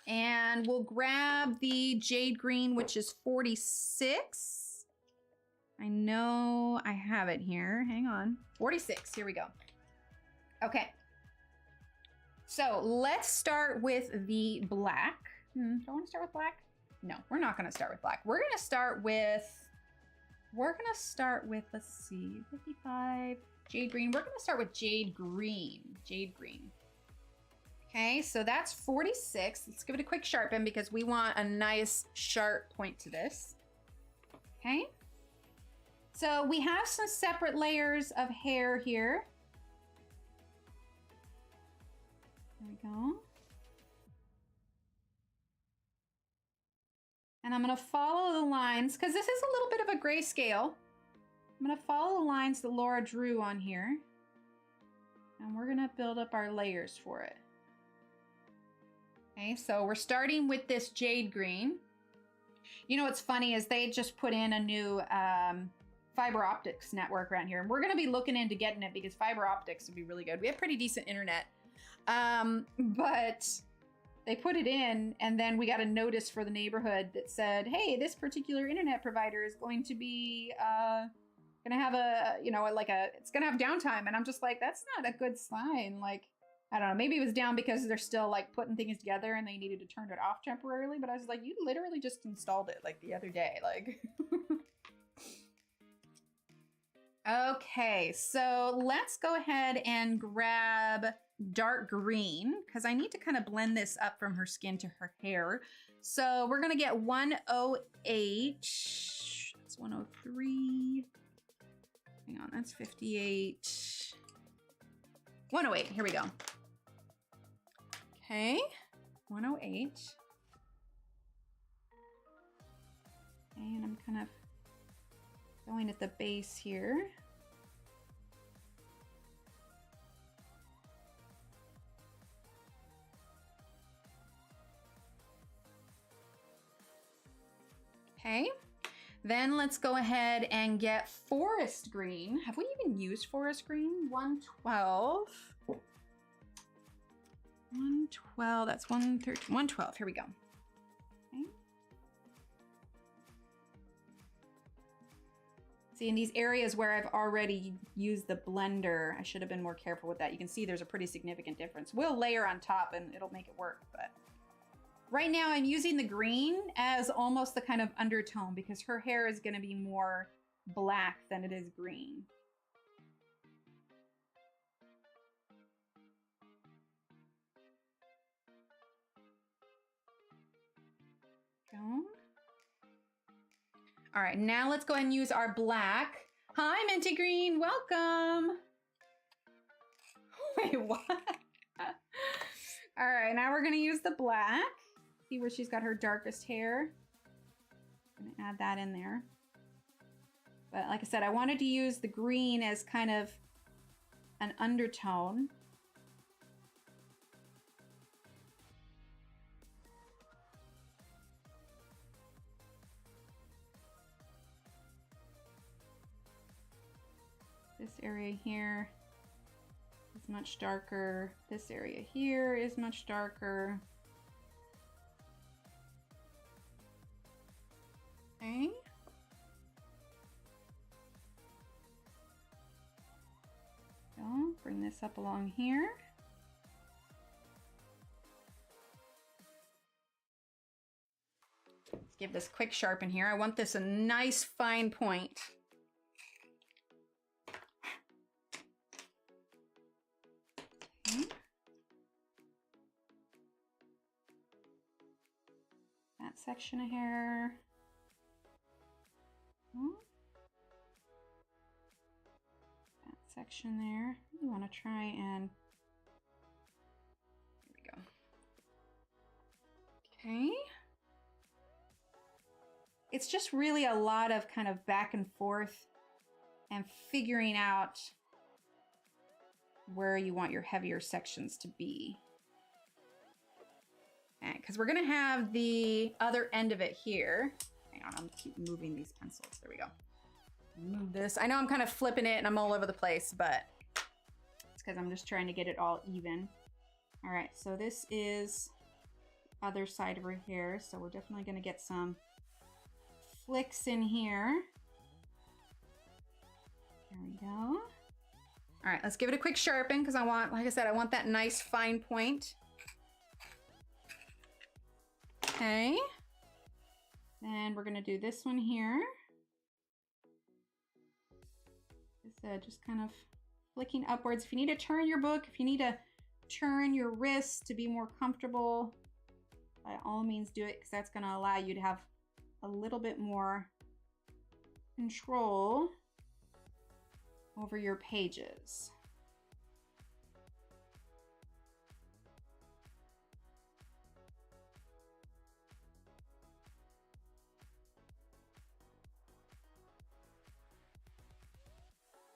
And we'll grab the jade green, which is 46. I know I have it here, hang on. 46, here we go. Okay, so let's start with the black. Do I want to start with black? No, we're not going to start with black. We're going to start with, let's see, 55, jade green. We're going to start with jade green. Okay, so that's 46. Let's give it a quick sharpen because we want a nice sharp point to this. Okay. So we have some separate layers of hair here. There we go. And I'm gonna follow the lines, because this is a little bit of a grayscale. I'm gonna follow the lines that Laura drew on here. And we're gonna build up our layers for it. Okay, so we're starting with this jade green. You know what's funny is they just put in a new fiber optics network around here. And we're gonna be looking into getting it because fiber optics would be really good. We have pretty decent internet. But they put it in, and then we got a notice for the neighborhood that said, hey, this particular internet provider is going to be gonna have a, you know, like it's gonna have downtime. And I'm just like, that's not a good sign. Like, I don't know, maybe it was down because they're still like putting things together and they needed to turn it off temporarily. But I was like, you literally just installed it like the other day. Like, okay, so let's go ahead and grab dark green because I need to kind of blend this up from her skin to her hair. So we're gonna get 108. That's 103. Hang on, that's 58. 108, here we go. Okay, 108. And I'm kind of going at the base here. Okay, then let's go ahead and get forest green. Have we even used forest green? 112. 112, that's 113, 112, here we go. Okay. See, in these areas where I've already used the blender, I should have been more careful with that. You can see there's a pretty significant difference. We'll layer on top and it'll make it work, but right now I'm using the green as almost the kind of undertone because her hair is gonna be more black than it is green. Go. All right, now let's go ahead and use our black. Hi, Minty Green, welcome. Wait, what? All right, now we're gonna use the black. See where she's got her darkest hair. I'm gonna add that in there. But like I said, I wanted to use the green as kind of an undertone. This area here is much darker. This area here is much darker. Okay. So bring this up along here. Let's give this quick sharpen here. I want this a nice fine point. Okay. That section of hair. That section there. You want to try and there we go. Okay. It's just really a lot of kind of back and forth and figuring out where you want your heavier sections to be. Okay, because we're gonna have the other end of it here. Hang on, I'm keep moving these pencils. There we go. Move this. I know I'm kind of flipping it and I'm all over the place, but it's because I'm just trying to get it all even. All right, so this is the other side of her hair, so we're definitely gonna get some flicks in here. There we go. All right, let's give it a quick sharpen because I want, like I said, I want that nice fine point. Okay. Then we're gonna do this one here. Just kind of flicking upwards. If you need to turn your book, if you need to turn your wrists to be more comfortable, by all means do it, because that's going to allow you to have a little bit more control over your pages.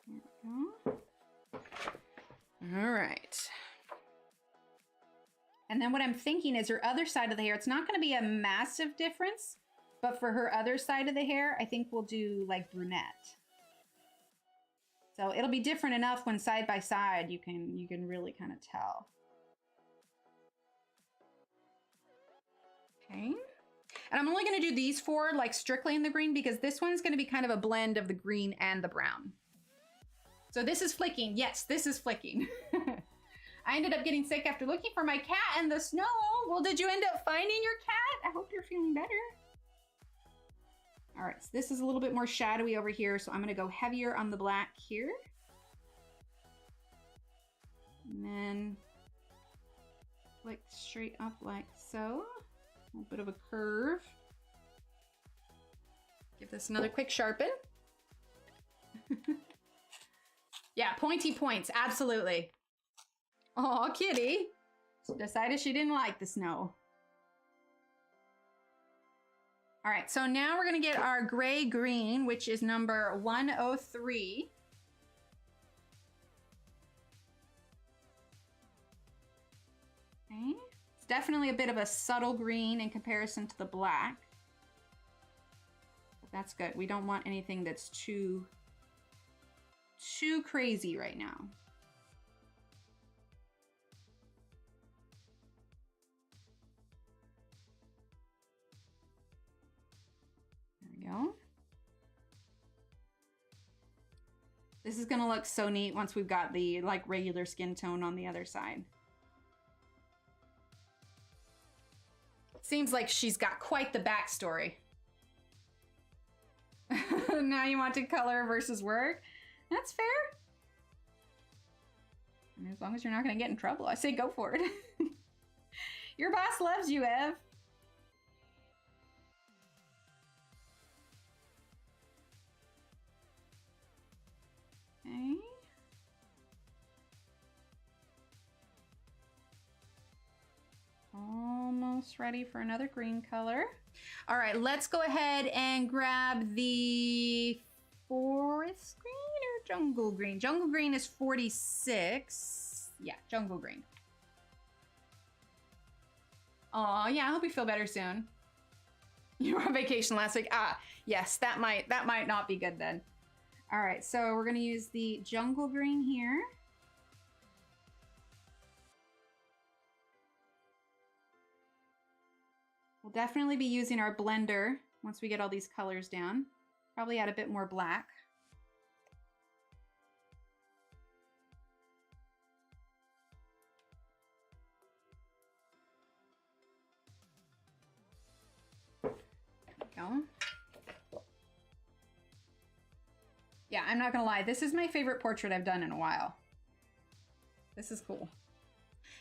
There we go. All right. And then what I'm thinking is her other side of the hair, it's not going to be a massive difference, but for her other side of the hair, I think we'll do like brunette. So it'll be different enough when side by side, you can really kind of tell. Okay. And I'm only going to do these four like strictly in the green because this one's going to be kind of a blend of the green and the brown. So this is flicking. Yes, this is flicking. I ended up getting sick after looking for my cat in the snow. Well, did you end up finding your cat? I hope you're feeling better. All right, so this is a little bit more shadowy over here, so I'm gonna go heavier on the black here. And then flick straight up like so. A little bit of a curve. Give this another quick sharpen. Yeah, pointy points, absolutely. Aw, kitty. She decided she didn't like the snow. All right, so now we're gonna get our gray green, which is number 103. Okay, it's definitely a bit of a subtle green in comparison to the black. But that's good. We don't want anything that's too crazy right now. Go. This is gonna look so neat once we've got the like regular skin tone on the other side. Seems like she's got quite the backstory. Now you want to color versus work? That's fair. I mean, as long as you're not gonna get in trouble, I say go for it. Your boss loves you, Ev. Okay. Almost ready for another green color. All right, let's go ahead and grab the forest green or jungle green. Jungle green is 46. Yeah, jungle green. Oh yeah, I hope you feel better soon. You were on vacation last week. Ah, yes, that might not be good then. All right, so we're gonna use the jungle green here. We'll definitely be using our blender once we get all these colors down. Probably add a bit more black. There we go. Yeah, I'm not gonna lie. This is my favorite portrait I've done in a while. This is cool.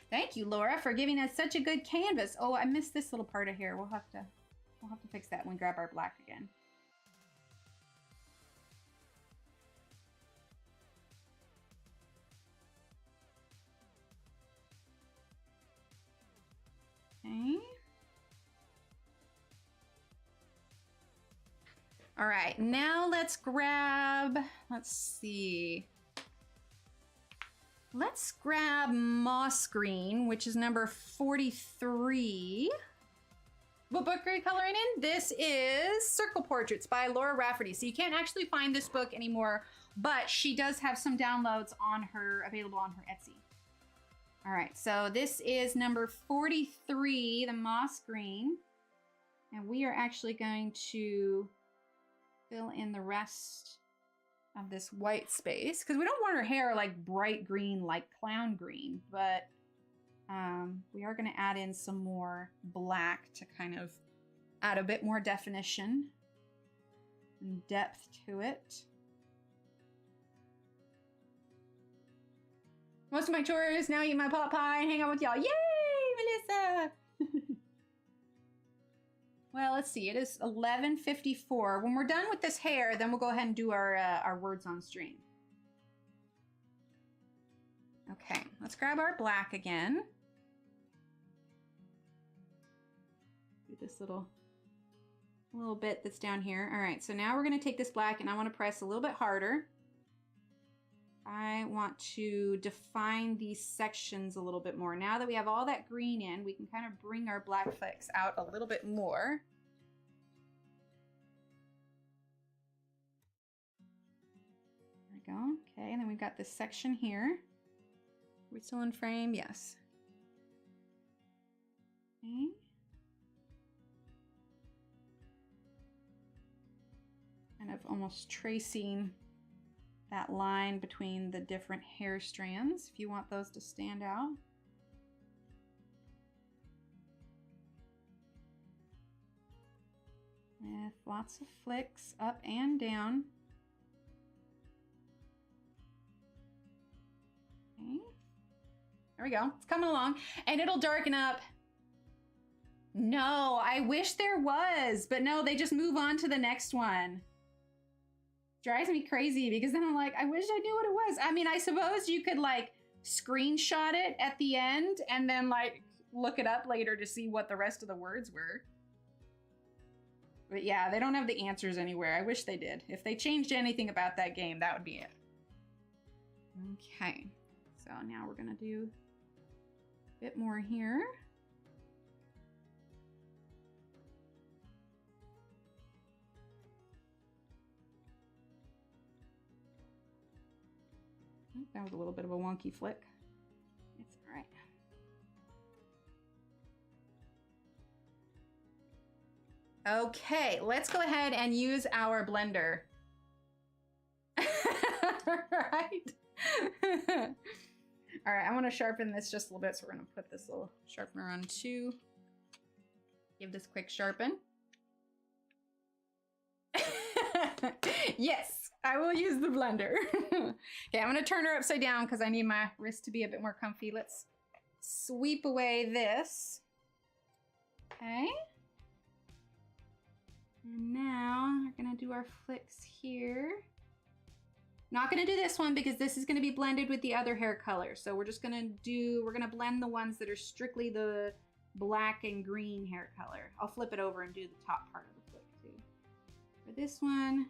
Thank you, Laura, for giving us such a good canvas. Oh, I missed this little part of here. We'll have to fix that when we grab our black again. Okay. All right, now let's grab, let's see. Let's grab moss green, which is number 43. What book are you coloring in? This is Circle Portraits by Laura Rafferty. So you can't actually find this book anymore, but she does have some downloads on her, available on her Etsy. All right, so this is number 43, the moss green. And we are actually going to fill in the rest of this white space because we don't want her hair like bright green like clown green, but we are going to add in some more black to kind of add a bit more definition and depth to it. Most of my chores now eat my pot pie and hang out with y'all. Yay, Melissa! Well, let's see. It is 11:54. When we're done with this hair, then we'll go ahead and do our words on stream. Okay, let's grab our black again. Do this little bit that's down here. All right, so now we're going to take this black and I want to press a little bit harder. I want to define these sections a little bit more. Now that we have all that green in, we can kind of bring our black flecks out a little bit more. There we go. Okay, and then we've got this section here. Are we still in frame? Yes. Okay. Kind of almost tracing that line between the different hair strands if you want those to stand out. With lots of flicks up and down. Okay. There we go. It's coming along and it'll darken up. No, I wish there was, but no, they just move on to the next one. Drives me crazy because then I'm like, I wish I knew what it was. I mean, I suppose you could like screenshot it at the end and then like look it up later to see what the rest of the words were. But yeah, they don't have the answers anywhere. I wish they did. If they changed anything about that game, that would be it. Okay, so now we're gonna do a bit more here. That was a little bit of a wonky flick. It's all right. Okay, let's go ahead and use our blender. Right? All right, I want to sharpen this just a little bit, so we're going to put this little sharpener on too. Give this a quick sharpen. Yes. I will use the blender. Okay, I'm gonna turn her upside down because I need my wrist to be a bit more comfy. Let's sweep away this. Okay. And now we're gonna do our flicks here. Not gonna do this one because this is gonna be blended with the other hair color. So we're just gonna blend the ones that are strictly the black and green hair color. I'll flip it over and do the top part of the flick too. For this one,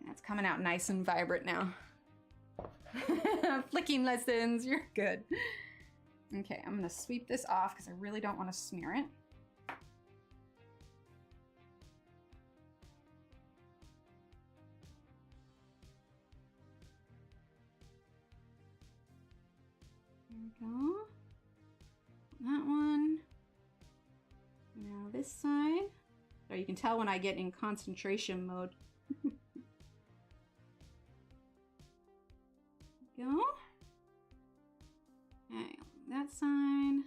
that's coming out nice and vibrant now. Flicking lessons, you're good. Okay, I'm gonna sweep this off because I really don't want to smear it. There we go. That one. Now this side. So you can tell when I get in concentration mode. Go. Okay, that side.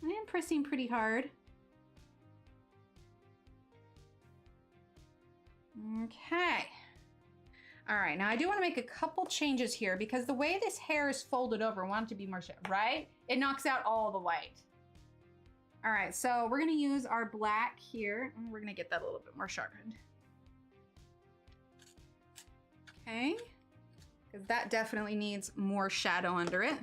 I am pressing pretty hard. Okay. All right, now I do want to make a couple changes here because the way this hair is folded over, I want it to be more sharp, right? It knocks out all the white. All right, so we're gonna use our black here and we're gonna get that a little bit more sharpened. Okay. Because that definitely needs more shadow under it.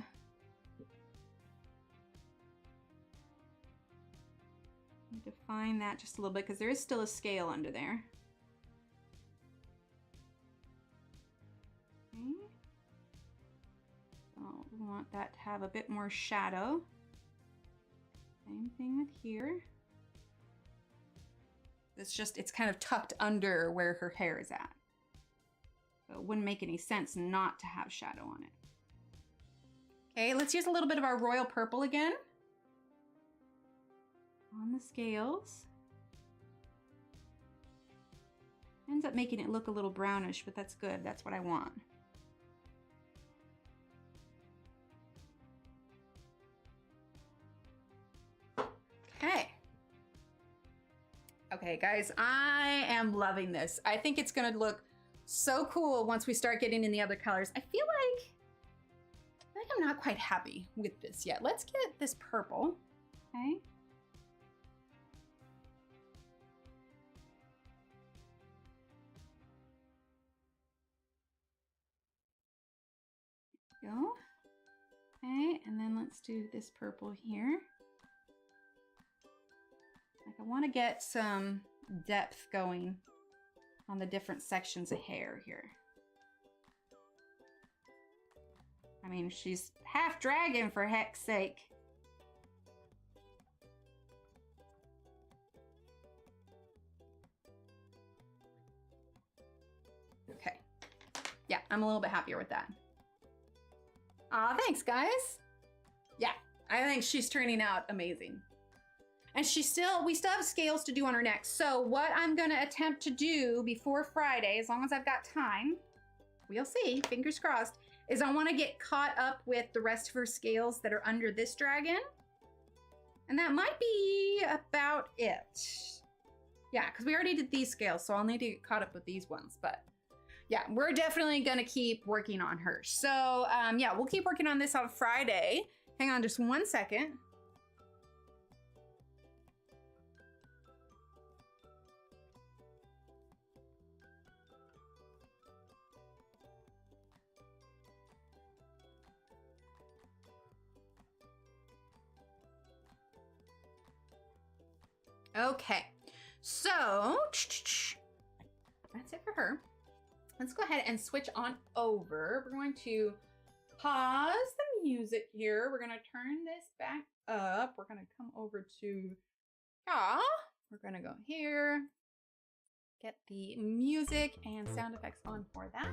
Define that just a little bit because there is still a scale under there. Okay. So we want that to have a bit more shadow. Same thing with here. It's kind of tucked under where her hair is at. So it wouldn't make any sense not to have shadow on it. Okay, let's use a little bit of our royal purple again. On the scales. Ends up making it look a little brownish, but that's good. That's what I want. Okay, guys, I am loving this. I think it's gonna look so cool once we start getting in the other colors. I feel like I'm not quite happy with this yet. Let's get this purple, okay? There we go. Okay, and then let's do this purple here. Like I want to get some depth going on the different sections of hair here. I mean, she's half dragon for heck's sake. Okay. Yeah, I'm a little bit happier with that. Aw, thanks, guys. Yeah, I think she's turning out amazing. And we still have scales to do on her next. So what I'm gonna attempt to do before Friday, as long as I've got time, we'll see, fingers crossed, is I wanna get caught up with the rest of her scales that are under this dragon. And that might be about it. Yeah, because we already did these scales, so I'll need to get caught up with these ones, but yeah, we're definitely gonna keep working on her. So yeah, we'll keep working on this on Friday. Hang on just 1 second. Okay, so that's it for her. Let's go ahead and switch on over. We're going to pause the music here. We're gonna turn this back up. We're gonna come over to, we're gonna go here, get the music and sound effects on for that.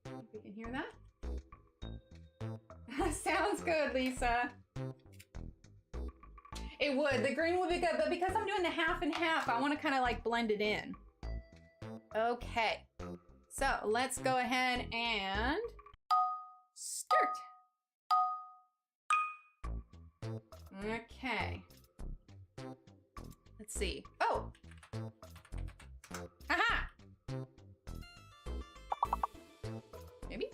If we can hear that. Sounds good, Lisa. It would, the green would be good, but because I'm doing the half and half, I wanna kinda like blend it in. Okay, so let's go ahead and start. Okay. Let's see. Oh! Aha! Maybe?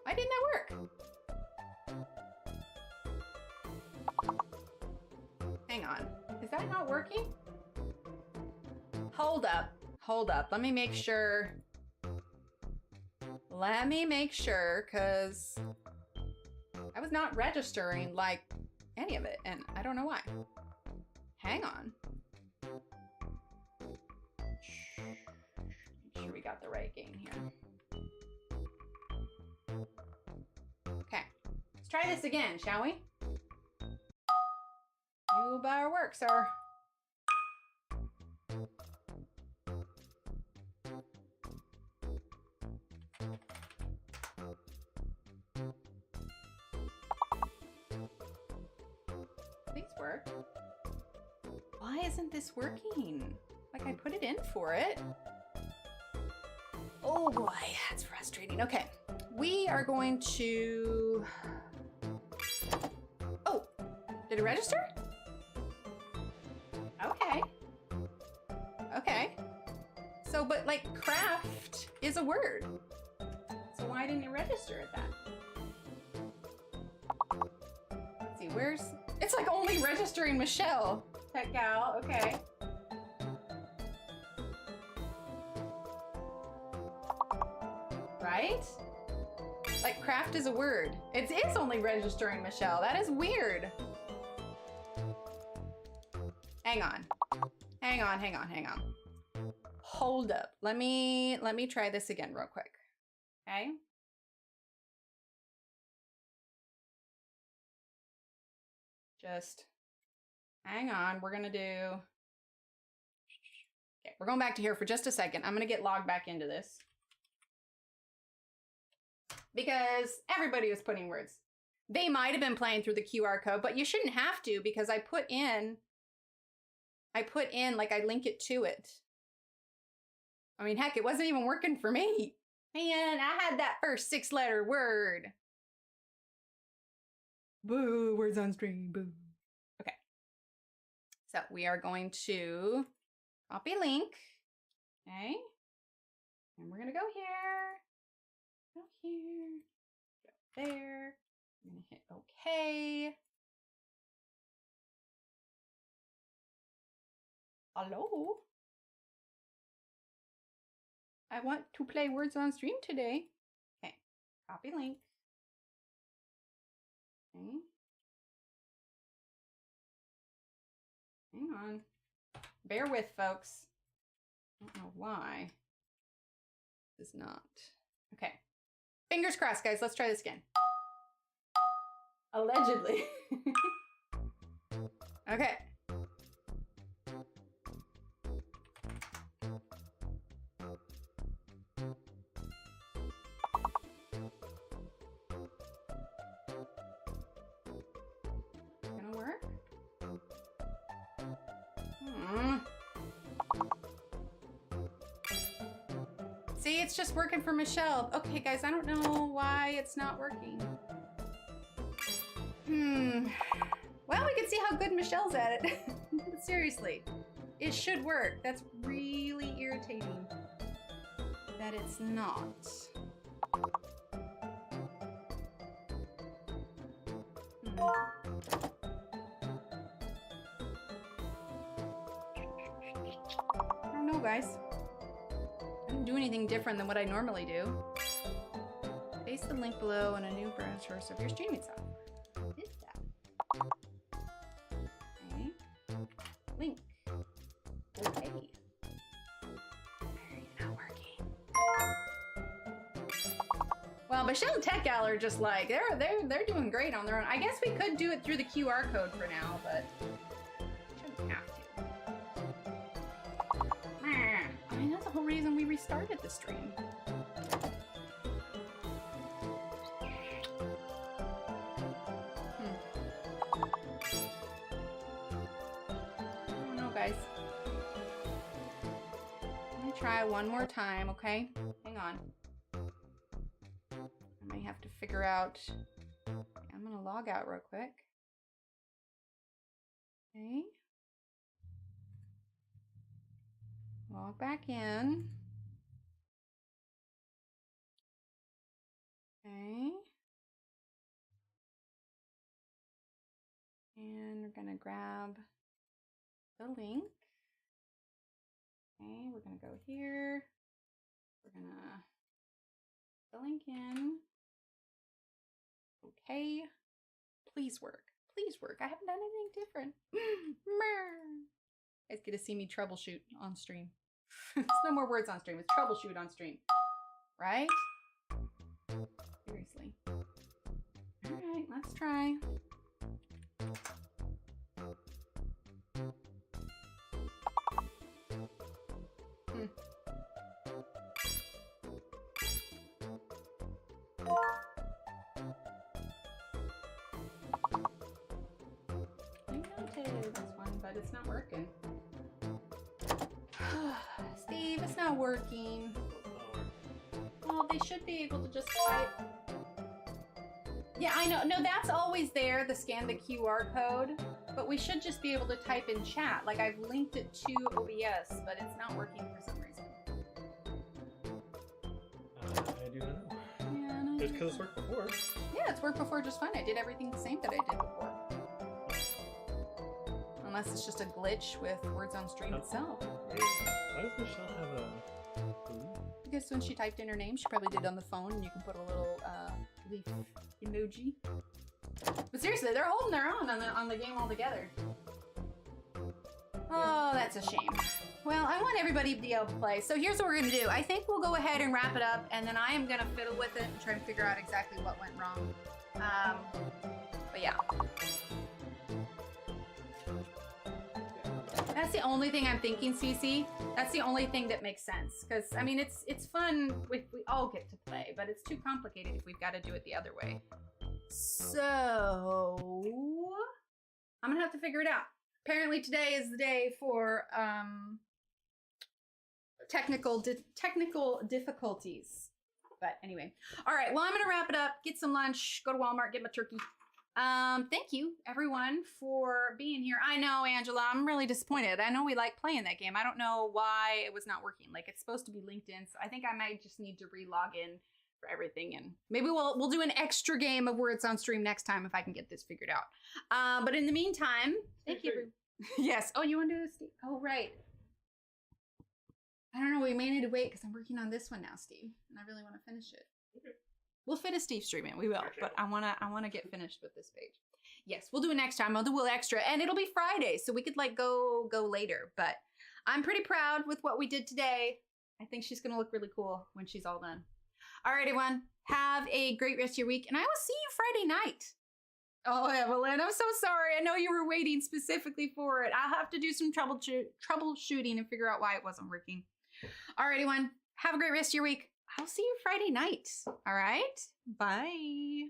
Why didn't that work? Hang on. Is that not working? Hold up. Hold up. Let me make sure. Let me make sure, because I was not registering like any of it, and I don't know why. Hang on. Make sure we got the right gain here. Okay. Let's try this again, shall we? You better work, sir. Please work. Why isn't this working? Like I put it in for it. Oh boy, that's frustrating. Okay, we are going to... Oh, did it register? Okay. Okay. So, but like craft is a word. So why didn't it register at that? Let's see, where's... It's like only registering Michelle. Pet gal, okay. Right? Like craft is a word. It is only registering Michelle. That is weird. Hang on. Hang on, hang on, hang on. Hold up. Let me try this again real quick. Okay? Just hang on. We're gonna do... Okay, we're going back to here for just a second. I'm gonna get logged back into this. Because everybody was putting words. They might have been playing through the QR code, but you shouldn't have to, because I put in, like I link it to it. I mean, heck, it wasn't even working for me. Man, I had that first 6-letter word. Boo, words on stream, boo. So we are going to copy link. Okay. And we're gonna go here. Go here. Go there. I'm gonna hit OK. Hello. I want to play Words on Stream today. Okay. Copy link. Okay. Hang on. Bear with, folks. I don't know why. It's not. Okay. Fingers crossed, guys. Let's try this again. Allegedly. Okay. Gonna work? See, it's just working for Michelle. Okay, guys, I don't know why it's not working. Well, we can see how good Michelle's at it. Seriously, it should work. That's really irritating that it's not. I don't know, guys. I didn't do anything different than what I normally do. Paste the link below on a new browser of your streaming software. What is that? Okay. Link. Okay. Not working. Well, Michelle and Tech Gal are just like they're doing great on their own. I guess we could do it through the QR code for now, but we shouldn't have to. I mean, that's the whole reason we restarted the stream. I don't know, guys. Let me try one more time, okay? Hang on. I might have to figure out. I'm gonna log out real quick. Okay. Log back in. Okay. And we're gonna grab the link. Okay, we're gonna go here. We're gonna put the link in. Okay. Please work. Please work. I haven't done anything different. You guys get to see me troubleshoot on stream. It's no more words on stream. It's troubleshoot on stream. Right? Seriously. Alright, let's try. That's fine, but it's not working. Steve, it's not working. Well, they should be able to just type. Yeah, I know. No, that's always there, the scan the QR code. But we should just be able to type in chat. Like, I've linked it to OBS, but it's not working for some reason. I do not know. Yeah, no. It's because it's worked before. Yeah, it's worked before just fine. I did everything the same that I did before. Unless it's just a glitch with Words on Stream itself. Why does Michelle have a... Because when she typed in her name, she probably did it on the phone, and you can put a little leaf emoji. But seriously, they're holding their own on the game altogether. Oh, that's a shame. Well, I want everybody to be able to play. So here's what we're gonna do. I think we'll go ahead and wrap it up, and then I am gonna fiddle with it and try and figure out exactly what went wrong. But yeah. That's the only thing I'm thinking, Cece. That's the only thing that makes sense. Because, I mean, it's fun if we all get to play, but it's too complicated if we've got to do it the other way. So, I'm going to have to figure it out. Apparently today is the day for technical difficulties. But anyway. All right, well, I'm going to wrap it up, get some lunch, go to Walmart, get my turkey. Thank you everyone for being here. I know, Angela, I'm really disappointed. I know we like playing that game. I don't know why it was not working. Like, it's supposed to be linked in, so I think I might just need to re-log in for everything, and maybe we'll do an extra game of Words on Stream next time if I can get this figured out. But in the meantime, thank you. Yes. Oh, you want to do this, Steve? Oh, right. I don't know. We may need to wait because I'm working on this one now, Steve, and I really want to finish it. Okay. We'll fit a Steve stream in. We will, but I wanna get finished with this page. Yes, we'll do it next time. I'll do a little extra, and it'll be Friday, so we could like go later. But I'm pretty proud with what we did today. I think she's gonna look really cool when she's all done. All right, everyone, have a great rest of your week, and I will see you Friday night. Oh, Evelyn, I'm so sorry. I know you were waiting specifically for it. I'll have to do some troubleshooting and figure out why it wasn't working. All right, everyone, have a great rest of your week. I'll see you Friday night. All right? Bye.